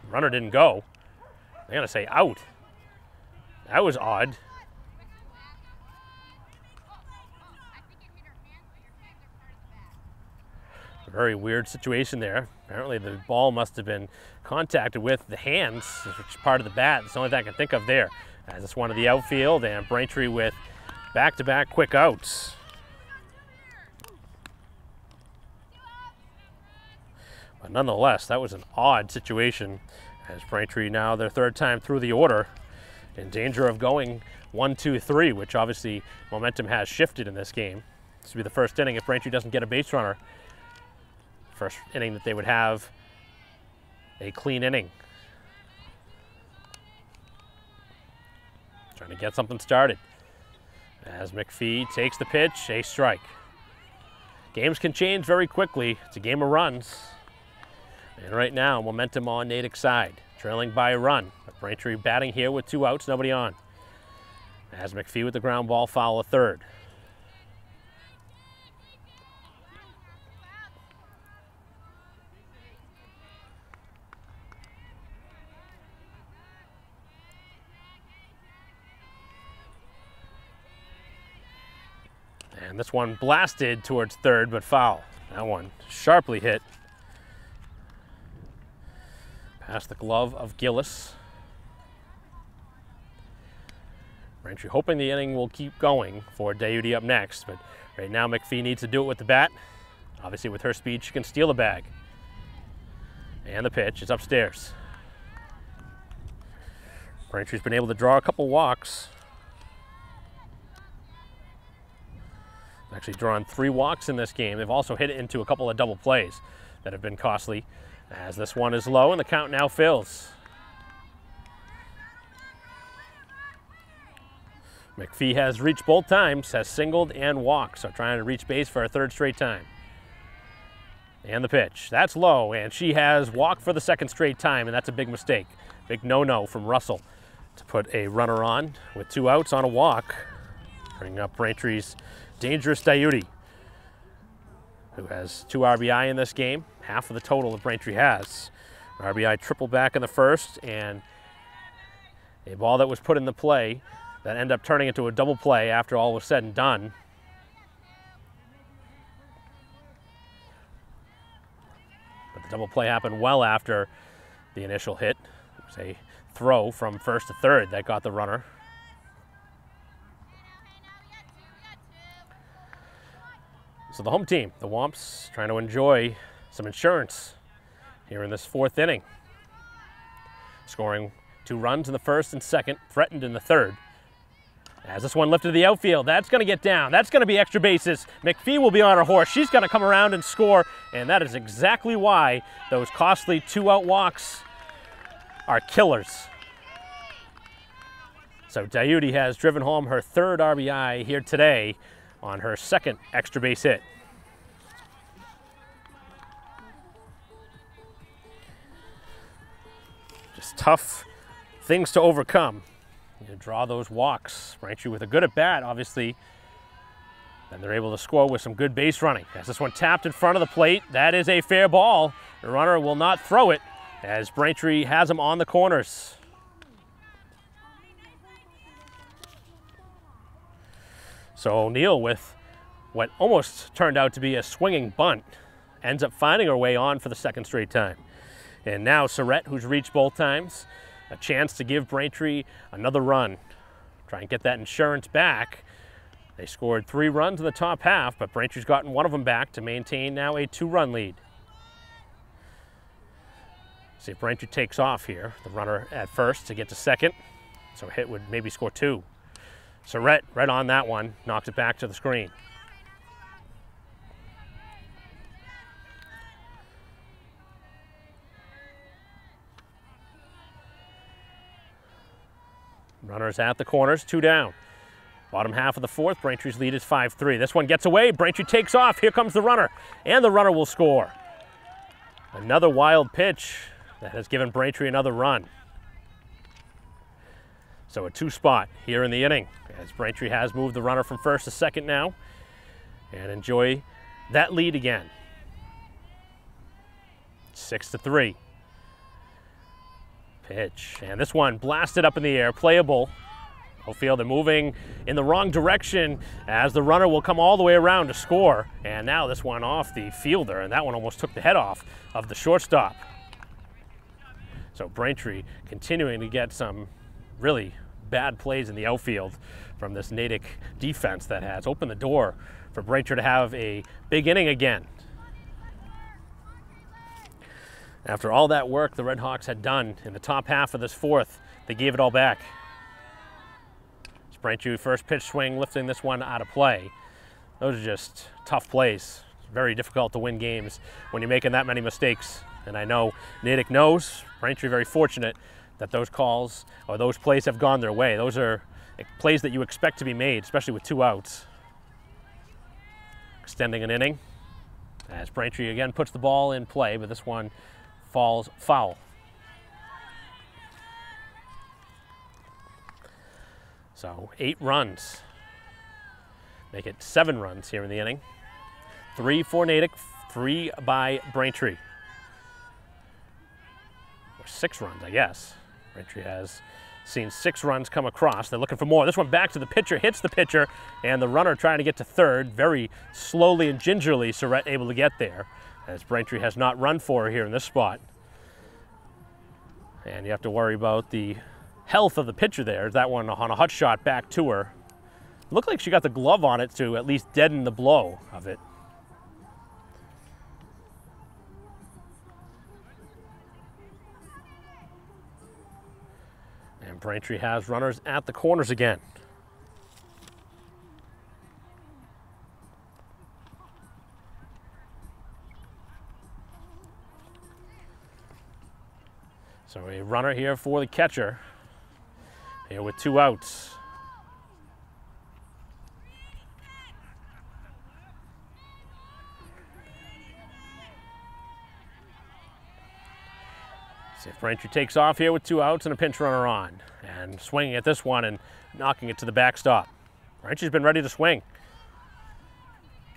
The runner didn't go. They're going to say out. That was odd. A very weird situation there. Apparently the ball must have been contacted with the hands, which is part of the bat. It's the only thing I can think of there. As it's one of the outfield, and Braintree with back-to-back quick outs. But nonetheless, that was an odd situation, as Braintree now their 3rd time through the order, in danger of going 1-2-3, which obviously momentum has shifted in this game. This will be the first inning if Braintree doesn't get a base runner. First inning that they would have a clean inning. Trying to get something started. As McPhee takes the pitch, a strike. Games can change very quickly. It's a game of runs. And right now, momentum on Natick's side, trailing by a run. But Braintree batting here with 2 outs, nobody on. As McPhee with the ground ball, foul of third. And this one blasted towards third, but foul. That one sharply hit past the glove of Gillis. Braintree hoping the inning will keep going for Dayuti up next, but right now McPhee needs to do it with the bat. Obviously with her speed, she can steal the bag. And the pitch is upstairs. Braintree's been able to draw a couple walks. Actually drawn 3 walks in this game. They've also hit it into a couple of double plays that have been costly, as this one is low and the count now fills. McPhee has reached both times, has singled and walked, so trying to reach base for a 3rd straight time. And the pitch, that's low, and she has walked for the 2nd straight time, and that's a big mistake. Big no-no from Russell to put a runner on with 2 outs on a walk. Bring up Braintree's dangerous Dayuti, who has 2 RBI in this game, half of the total that Braintree has. RBI triple back in the 1st, and a ball that was put in the play that ended up turning into a double play after all was said and done. But the double play happened well after the initial hit. It was a throw from 1st to 3rd that got the runner. So the home team, the Womps, trying to enjoy some insurance here in this 4th inning. Scoring 2 runs in the 1st and 2nd, threatened in the 3rd. As this one lifted to the outfield, that's going to get down. That's going to be extra bases. McPhee will be on her horse. She's going to come around and score, and that is exactly why those costly 2-out walks are killers. So Dayuti has driven home her 3rd RBI here today on her 2nd extra base hit. Just tough things to overcome. You draw those walks. Braintree with a good at bat, obviously. Then they're able to score with some good base running. As this one tapped in front of the plate, that is a fair ball. The runner will not throw it as Braintree has him on the corners. So O'Neill, with what almost turned out to be a swinging bunt, ends up finding her way on for the 2nd straight time. And now Surrett, who's reached both times, a chance to give Braintree another run. Try and get that insurance back. They scored 3 runs in the top half, but Braintree's gotten 1 of them back to maintain now a 2-run lead. See if Braintree takes off here. The runner at 1st to get to 2nd. So a hit would maybe score 2. Surrett, right on that one, knocks it back to the screen. Runners at the corners, 2 down. Bottom half of the 4th, Braintree's lead is 5-3. This one gets away, Braintree takes off, here comes the runner, and the runner will score. Another wild pitch that has given Braintree another run. So a 2 spot here in the inning, as Braintree has moved the runner from 1st to 2nd now, and enjoy that lead again. 6-3. Pitch, and this one blasted up in the air, playable. Outfielder moving in the wrong direction as the runner will come all the way around to score. And now this one off the fielder, and that one almost took the head off of the shortstop. So Braintree continuing to get some really bad plays in the outfield from this Natick defense that has opened the door for Braintree to have a big inning again. After all that work the Red Hawks had done in the top half of this 4th, they gave it all back. It's Braintree first pitch swing, lifting this one out of play. Those are just tough plays. It's very difficult to win games when you're making that many mistakes. And I know Natick knows. Braintree very fortunate that those calls or those plays have gone their way. Those are plays that you expect to be made, especially with 2 outs. Extending an inning as Braintree again puts the ball in play, but this one falls foul. So 8 runs. Make it 7 runs here in the inning. 3 for Natick, 3 by Braintree. Or 6 runs, I guess. Braintree has seen 6 runs come across. They're looking for more. This one back to the pitcher, hits the pitcher, and the runner trying to get to third, very slowly and gingerly, Surratt able to get there, as Braintree has not run for here in this spot. And you have to worry about the health of the pitcher there. That one on a hot shot back to her. Looked like she got the glove on it to at least deaden the blow of it. And Braintree has runners at the corners again. So a runner here for the catcher, here with 2 outs. See if Braintree takes off here with 2 outs and a pinch runner on. And swinging at this one and knocking it to the backstop. Braintree's been ready to swing.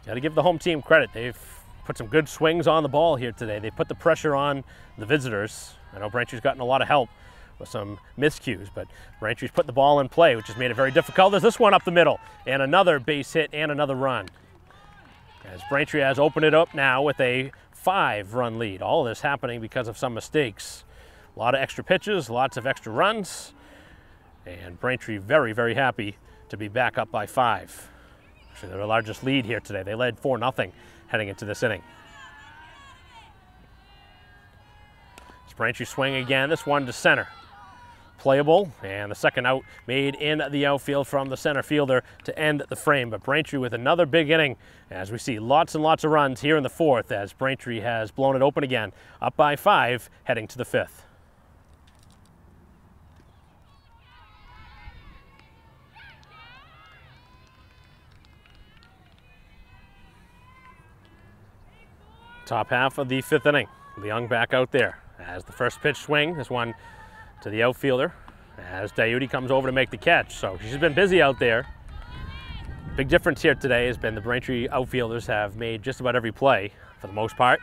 Got to give the home team credit. They've put some good swings on the ball here today. They put the pressure on the visitors. I know Braintree's gotten a lot of help with some miscues, but Braintree's put the ball in play, which has made it very difficult. There's this one up the middle, and another base hit and another run. As Braintree has opened it up now with a 5-run lead. All of this happening because of some mistakes. A lot of extra pitches, lots of extra runs, and Braintree very, very happy to be back up by 5. Actually, their largest lead here today. They led 4-0 heading into this inning. As Braintree swing again, this one to center. Playable, and the second out made in the outfield from the center fielder to end the frame. But Braintree with another big inning as we see lots and lots of runs here in the 4th as Braintree has blown it open again, up by 5 heading to the 5th. Top half of the 5th inning. Leung back out there as the first pitch swing, this one to the outfielder as Dayuti comes over to make the catch. So she's been busy out there. Big difference here today has been the Braintree outfielders have made just about every play for the most part.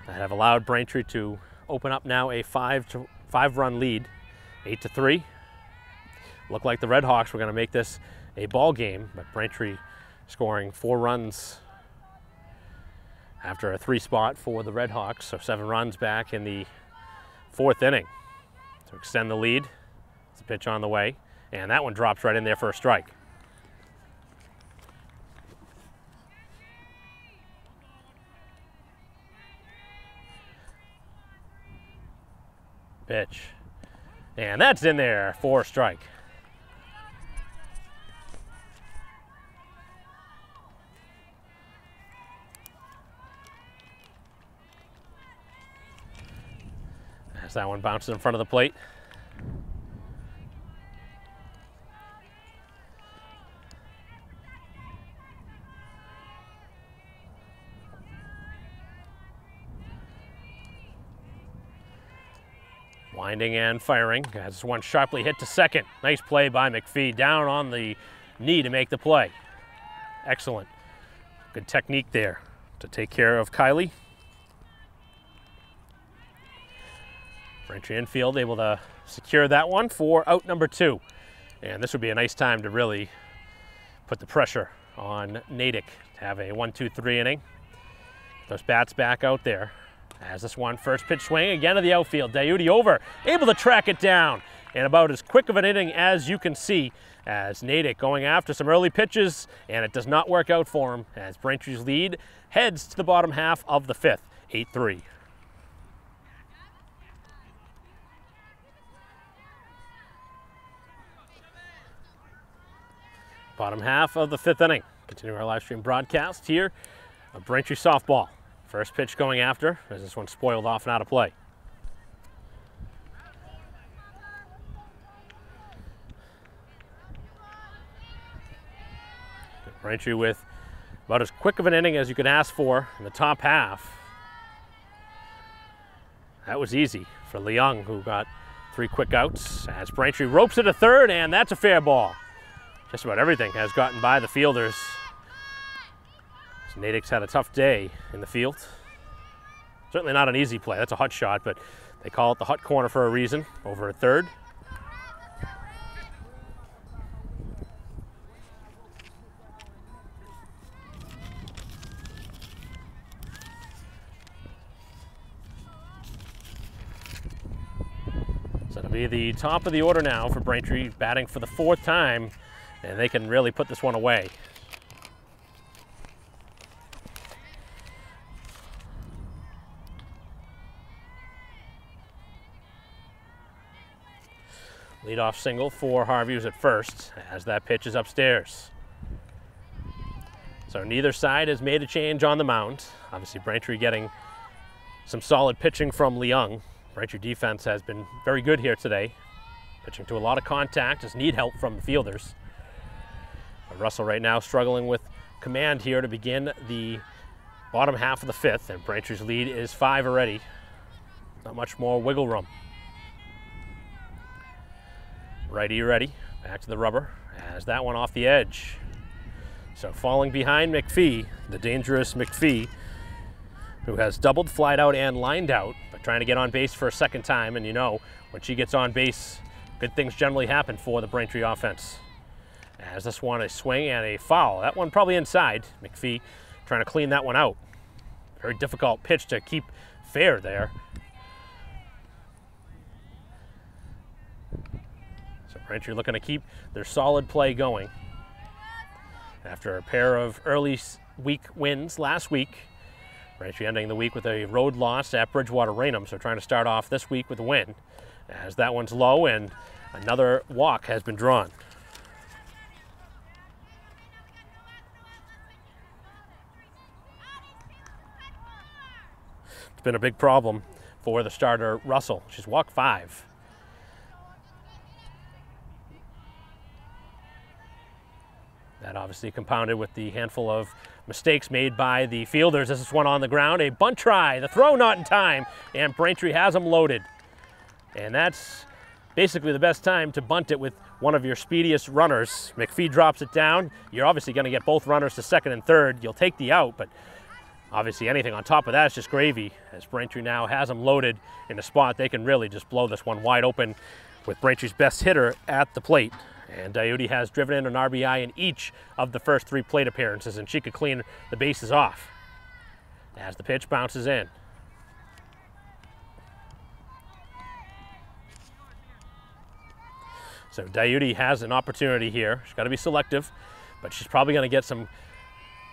That have allowed Braintree to open up now a 5-run lead, 8-3. Looked like the Red Hawks were going to make this a ball game, but Braintree scoring 4 runs after a 3 spot for the Red Hawks, so 7 runs back in the 4th inning to extend the lead. It's a pitch on the way, and that one drops right in there for a strike. Pitch, and that's in there for a strike. As that one bounces in front of the plate. Winding and firing. As this one sharply hit to second. Nice play by McPhee. Down on the knee to make the play. Excellent. Good technique there to take care of Kylie. Braintree infield able to secure that one for out number 2. And this would be a nice time to really put the pressure on Natick to have a 1-2-3 inning. Those bats back out there. As this one first pitch swing again to the outfield. Dayuti over, able to track it down. And about as quick of an inning as you can see as Natick going after some early pitches, and it does not work out for him as Braintree's lead heads to the bottom half of the 5th, 8-3. Bottom half of the 5th inning. Continuing our live stream broadcast here of Braintree softball. First pitch going after as this one spoiled off and out of play. Braintree with about as quick of an inning as you could ask for in the top half. That was easy for Leung, who got 3 quick outs as Braintree ropes it to third, and that's a fair ball. Just about everything has gotten by the fielders. Natick's had a tough day in the field. Certainly not an easy play. That's a hot shot, but they call it the hot corner for a reason over at third. be the top of the order now for Braintree, batting for the 4th time, and they can really put this one away. Leadoff single for Harviews at first as that pitch is upstairs. So neither side has made a change on the mound. Obviously Braintree getting some solid pitching from Leung. Braintree defense has been very good here today. Pitching to a lot of contact, just need help from the fielders. But Russell right now struggling with command here to begin the bottom half of the 5th, and Braintree's lead is 5 already. Not much more wiggle room. Righty ready, back to the rubber, as that one off the edge. So falling behind McPhee, the dangerous McPhee, who has doubled, flied out, and lined out, but trying to get on base for a 2nd time, and you know, when she gets on base, good things generally happen for the Braintree offense. As this one, a swing and a foul. That one probably inside. McPhee trying to clean that one out. Very difficult pitch to keep fair there. Braintree looking to keep their solid play going. After a pair of early week wins last week, Braintree ending the week with a road loss at Bridgewater-Raynham, so trying to start off this week with a win. As that one's low and another walk has been drawn. It's been a big problem for the starter, Russell. She's walked 5. That obviously compounded with the handful of mistakes made by the fielders. This is one on the ground, a bunt try, the throw not in time, and Braintree has them loaded. And that's basically the best time to bunt it with one of your speediest runners. McPhee drops it down. You're obviously going to get both runners to 2nd and 3rd. You'll take the out, but obviously anything on top of that is just gravy, as Braintree now has them loaded in a spot they can really just blow this one wide open with Braintree's best hitter at the plate. And Diode has driven in an RBI in each of the first 3 plate appearances, and she could clean the bases off as the pitch bounces in. So Diode has an opportunity here. She's got to be selective, but she's probably going to get some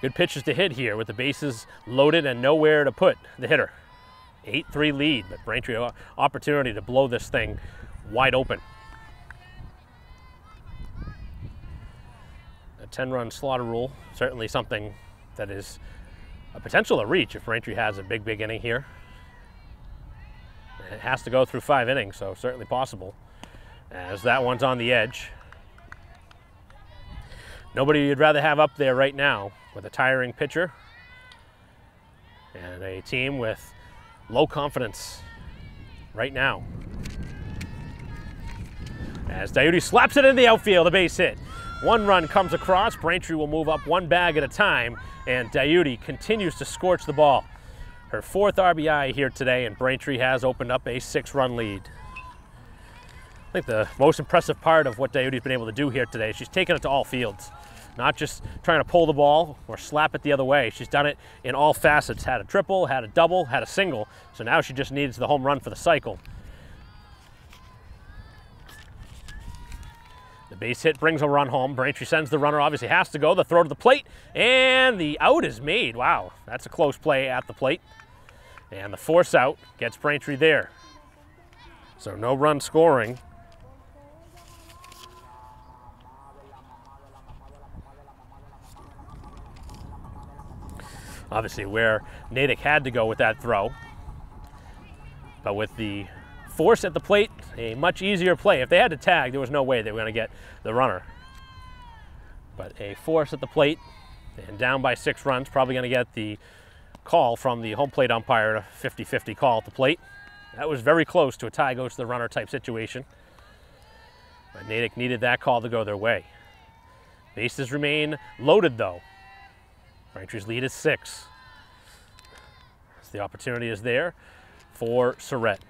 good pitches to hit here with the bases loaded and nowhere to put the hitter. 8-3 lead, but Braintree opportunity to blow this thing wide open. 10-run slaughter rule, certainly something that is a potential to reach if Braintree has a big inning here. It has to go through 5 innings, so certainly possible, as that one's on the edge. Nobody you'd rather have up there right now with a tiring pitcher and a team with low confidence right now. As Diode slaps it in the outfield, a base hit. 1 run comes across. Braintree will move up 1 bag at a time, and Diode continues to scorch the ball. Her 4th RBI here today, and Braintree has opened up a 6-run lead. I think the most impressive part of what Diode's been able to do here today, she's taken it to all fields. Not just trying to pull the ball or slap it the other way. She's done it in all facets. Had a triple, had a double, had a single. So now she just needs the home run for the cycle. The base hit brings a run home. Braintree sends the runner, obviously has to go. The throw to the plate, and the out is made. Wow, that's a close play at the plate. And the force out gets Braintree there. So no run scoring. Obviously where Natick had to go with that throw. But with the force at the plate, a much easier play. If they had to tag, there was no way they were going to get the runner. But a force at the plate and down by 6 runs, probably going to get the call from the home plate umpire, a 50-50 call at the plate. That was very close to a tie goes to the runner type situation. But Natick needed that call to go their way. Bases remain loaded though. Braintree's lead is 6. So the opportunity is there for Surrett.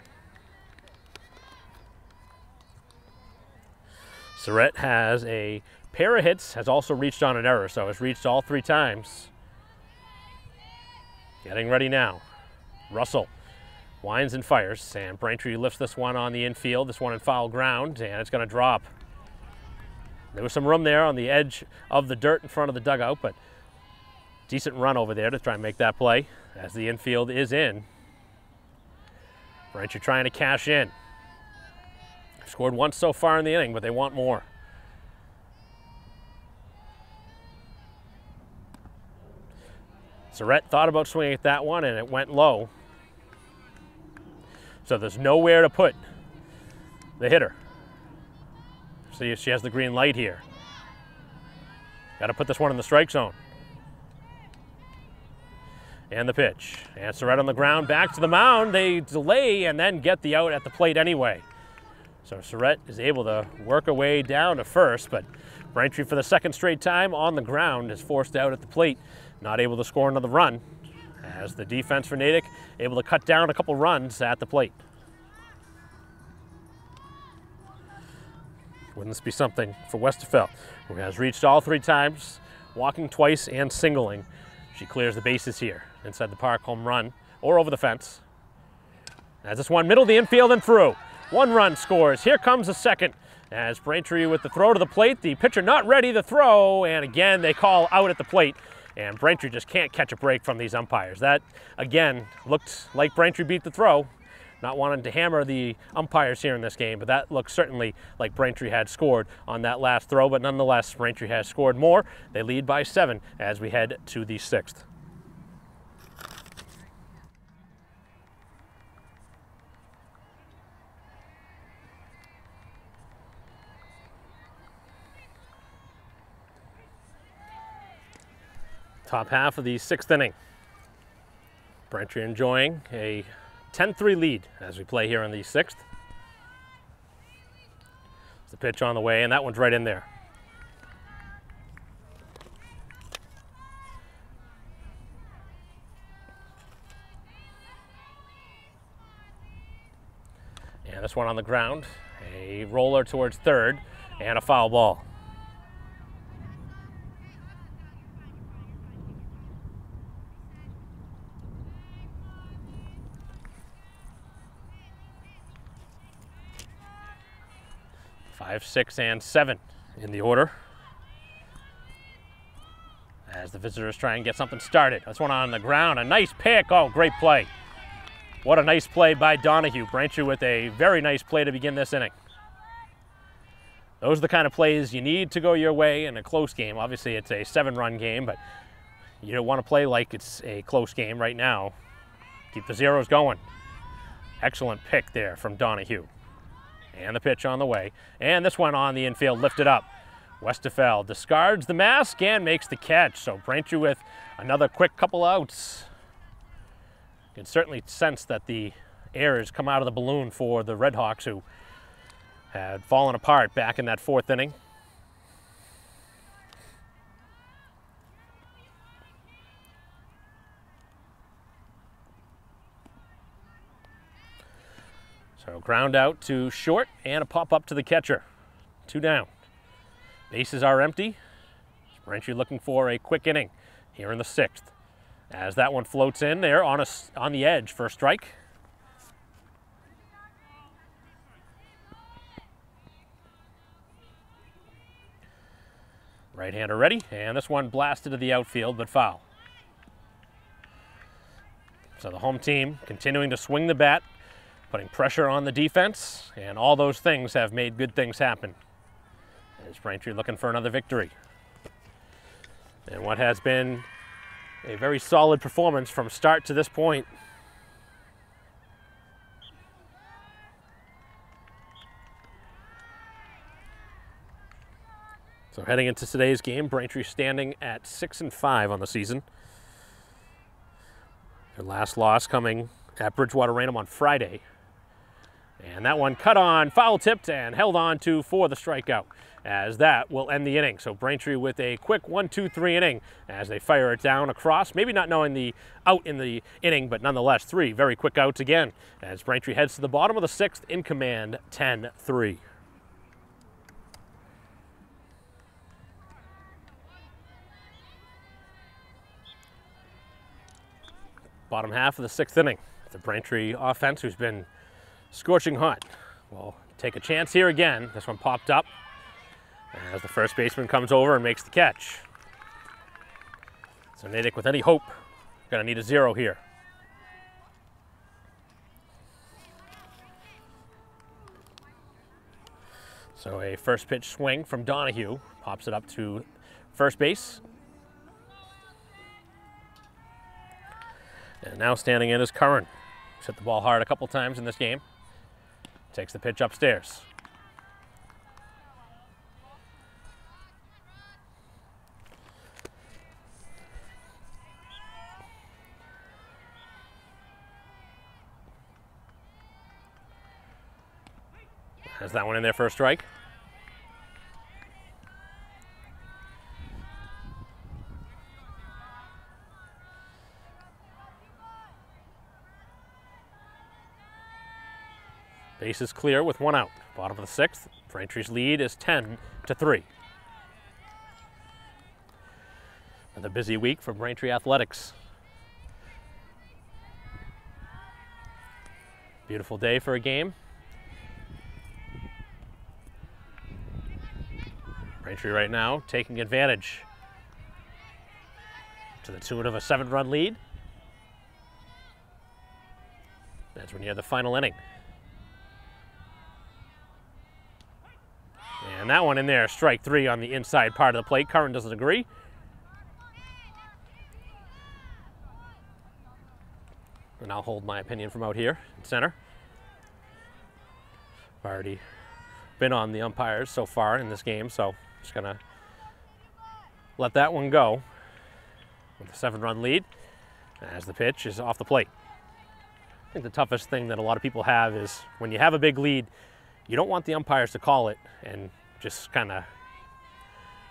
Surrett has a pair of hits, has also reached on an error, so has reached all 3 times. Getting ready now. Russell Winds and fires, and Braintree lifts this one on the infield, this one in foul ground, and it's going to drop. There was some room there on the edge of the dirt in front of the dugout, but decent run over there to try and make that play as the infield is in. Braintree trying to cash in. Scored once so far in the inning, but they want more. Surrett thought about swinging at that one, and it went low. So there's nowhere to put the hitter. See if she has the green light here. Got to put this one in the strike zone. And the pitch. And Surrett on the ground, back to the mound. They delay and then get the out at the plate anyway. So Surrett is able to work her way down to first, but Braintree for the second straight time on the ground is forced out at the plate, not able to score another run, as the defense for Natick able to cut down a couple runs at the plate. Wouldn't this be something for Westerfeld, who has reached all 3 times, walking twice and singling. She clears the bases here, inside the park, home run, or over the fence. As this one middle of the infield and through. 1 run scores. Here comes a second. As Braintree with the throw to the plate, the pitcher not ready to throw, and again they call out at the plate. And Braintree just can't catch a break from these umpires. That, again, looked like Braintree beat the throw. Not wanting to hammer the umpires here in this game, but that looks certainly like Braintree had scored on that last throw, but nonetheless, Braintree has scored more. They lead by 7 as we head to the 6th. Top half of the 6th inning. Braintree enjoying a 10-3 lead as we play here in the 6th. The pitch on the way, and that one's right in there. And this one on the ground, a roller towards third, and a foul ball. Five, 6, and 7 in the order as the visitors try and get something started. This one on the ground, a nice pick. Oh, great play. What a nice play by Donahue. Braintree with a very nice play to begin this inning. Those are the kind of plays you need to go your way in a close game. Obviously, it's a 7-run game, but you don't want to play like it's a close game right now. Keep the zeros going. Excellent pick there from Donahue. And the pitch on the way. And this one on the infield, lifted up. Westerfeld discards the mask and makes the catch. So Braintree with another quick couple outs. You can certainly sense that the air has come out of the balloon for the Redhawks, who had fallen apart back in that 4th inning. So ground out to short and a pop up to the catcher. 2 down. Bases are empty. Braintree looking for a quick inning here in the 6th. As that one floats in there on the edge for a strike. Right-hander ready, and this one blasted to the outfield, but foul. So the home team continuing to swing the bat, putting pressure on the defense, and all those things have made good things happen. As Braintree looking for another victory. And what has been a very solid performance from start to this point. So heading into today's game, Braintree standing at 6-5 on the season. Their last loss coming at Bridgewater Raynham on Friday. And that one cut on, foul tipped, and held on to for the strikeout, as that will end the inning. So Braintree with a quick 1-2-3 inning as they fire it down across, maybe not knowing the out in the inning, but nonetheless 3 very quick outs again as Braintree heads to the bottom of the 6th in command, 10-3. Bottom half of the 6th inning. The Braintree offense, who's been scorching hot, will take a chance here again. This one popped up as the first baseman comes over and makes the catch. So Natick, with any hope, gonna need a 0 here. So a first pitch swing from Donahue pops it up to first base. And now standing in is Curran. He's hit the ball hard a couple times in this game. Takes the pitch upstairs. Has that one in there for a strike. Base is clear with 1 out. Bottom of the 6th. Braintree's lead is 10-3. Another busy week for Braintree Athletics. Beautiful day for a game. Braintree right now taking advantage to the tune of a 7-run lead. As we're near the final inning. And that one in there, strike 3 on the inside part of the plate. Curran doesn't agree. And I'll hold my opinion from out here in center. I've already been on the umpires so far in this game, so just gonna let that one go with a 7-run lead as the pitch is off the plate. I think the toughest thing that a lot of people have is when you have a big lead, you don't want the umpires to call it and just kind of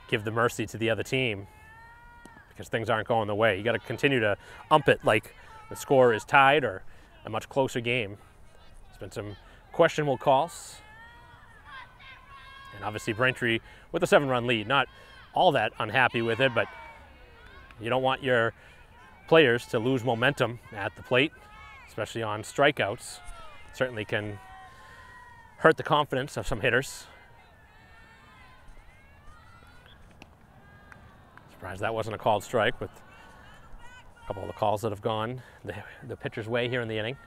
give the mercy to the other team because things aren't going the way. You got to continue to ump it like the score is tied or a much closer game. There's been some questionable calls. And obviously Braintree with a 7-run lead, not all that unhappy with it, but you don't want your players to lose momentum at the plate, especially on strikeouts. Certainly can hurt the confidence of some hitters. Surprised that wasn't a called strike with a couple of the calls that have gone the pitcher's way here in the inning.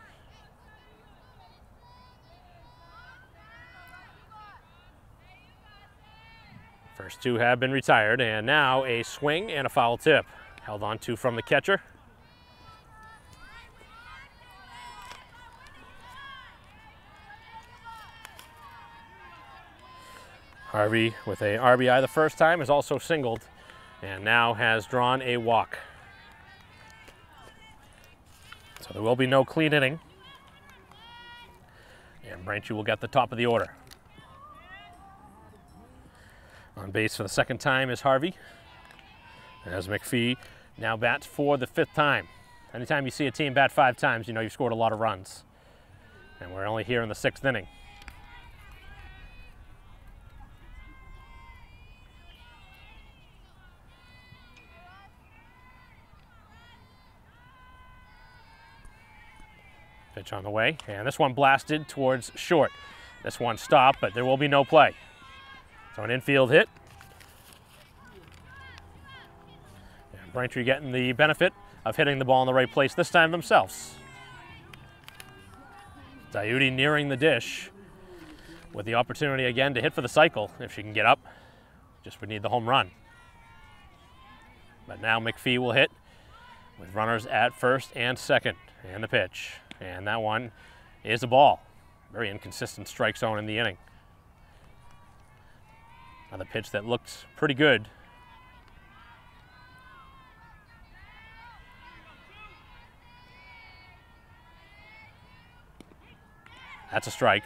First 2 have been retired, and now a swing and a foul tip. Held on to from the catcher. Harvey with a RBI the first time is also singled and now has drawn a walk. So there will be no clean inning. And Braintree will get the top of the order. On base for the 2nd time is Harvey. As McPhee now bats for the 5th time. Anytime you see a team bat 5 times, you know you've scored a lot of runs. And we're only here in the 6th inning. Pitch on the way, and this one blasted towards short. This one stopped, but there will be no play. So an infield hit. And Braintree getting the benefit of hitting the ball in the right place this time themselves. Diuti nearing the dish with the opportunity again to hit for the cycle if she can get up. Just would need the home run. But now McPhee will hit with runners at first and second. And the pitch. And that one is a ball. Very inconsistent strike zone in the inning. Another pitch that looked pretty good. That's a strike.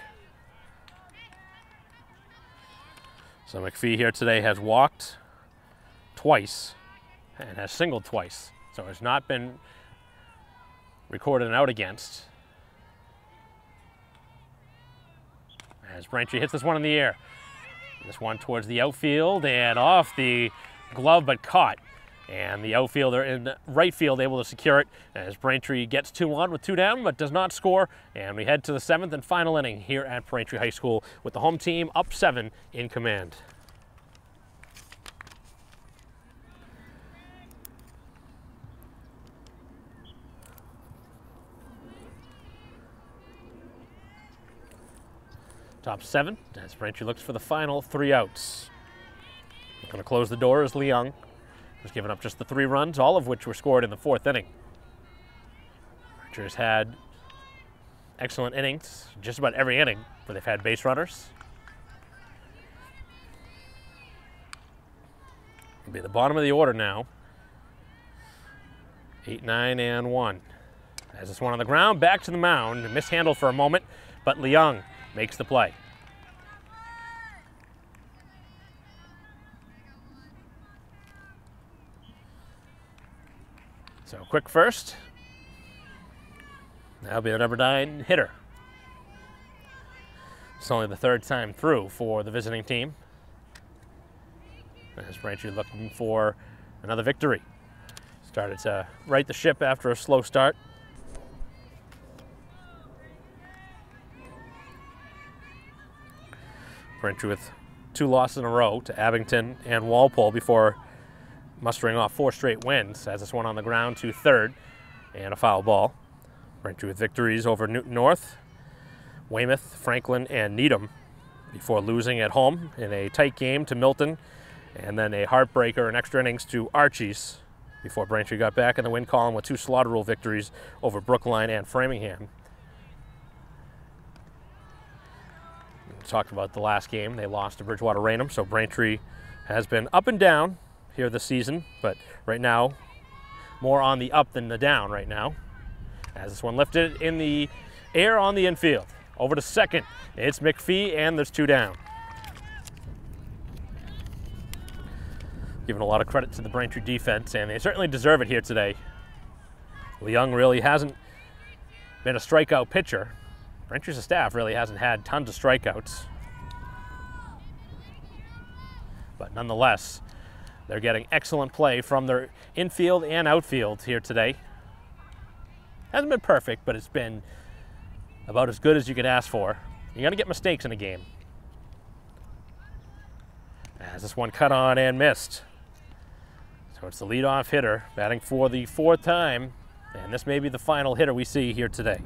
So McPhee here today has walked twice and has singled twice. So has not been recorded an out against. As Braintree hits this one in the air. This one towards the outfield and off the glove, but caught And the outfielder in right field able to secure it as Braintree gets 2 on with 2 down, but does not score. And we head to the 7th and final inning here at Braintree High School with the home team up 7 in command. Top 7 as Braintree looks for the final 3 outs. Going to close the door is Leung, who's given up just the 3 runs, all of which were scored in the 4th inning. Braintree has had excellent innings, just about every inning where they've had base runners. It'll be the bottom of the order now. 8, 9, and 1. As this one on the ground, back to the mound, mishandled for a moment, but Leung makes the play. So quick first. That'll be the number 9 hitter. It's only the 3rd time through for the visiting team. As Braintree looking for another victory. Started to right the ship after a slow start. Braintree with 2 losses in a row to Abington and Walpole before mustering off 4 straight wins as this one on the ground to 3rd and a foul ball. Braintree with victories over Newton North, Weymouth, Franklin, and Needham before losing at home in a tight game to Milton and then a heartbreaker in extra innings to Archies before Braintree got back in the win column with 2 slaughter rule victories over Brookline and Framingham. We talked about the last game. They lost to Bridgewater Raynham, so Braintree has been up and down here this season, but right now more on the up than the down right now. As this one lifted in the air on the infield. Over to second, it's McPhee, and there's 2 down. Giving a lot of credit to the Braintree defense, and they certainly deserve it here today. Leung really hasn't been a strikeout pitcher. Braintree's staff really hasn't had tons of strikeouts. But nonetheless, they're getting excellent play from their infield and outfield here today. Hasn't been perfect, but it's been about as good as you could ask for. You're going to get mistakes in a game. As this one cut on and missed. So it's the leadoff hitter batting for the 4th time, and this may be the final hitter we see here today.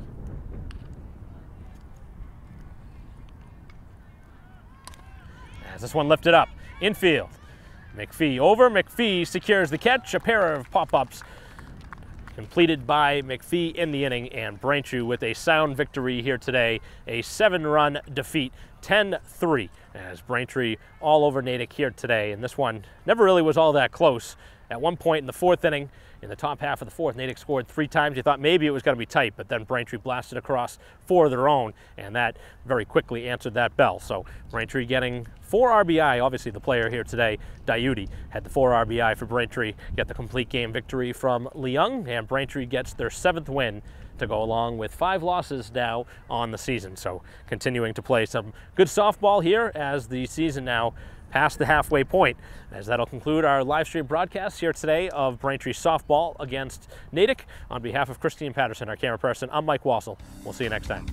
As this one lifted up, infield. McPhee over, McPhee secures the catch. A pair of pop-ups completed by McPhee in the inning, and Braintree with a sound victory here today. A 7-run defeat, 10-3, as Braintree all over Natick here today. And this one never really was all that close. At one point in the 4th inning, in the top half of the 4th, Natick scored 3 times. You thought maybe it was going to be tight, but then Braintree blasted across 4 of their own, and that very quickly answered that bell. So Braintree getting 4 RBI. Obviously, the player here today, Diuti, had the 4 RBI for Braintree, get the complete game victory from Leung, and Braintree gets their 7th win to go along with 5 losses now on the season. So continuing to play some good softball here as the season now past the halfway point, as that'll conclude our live stream broadcast here today of Braintree softball against Natick. On behalf of Christine Patterson, our camera person, I'm Mike Wassel. We'll see you next time.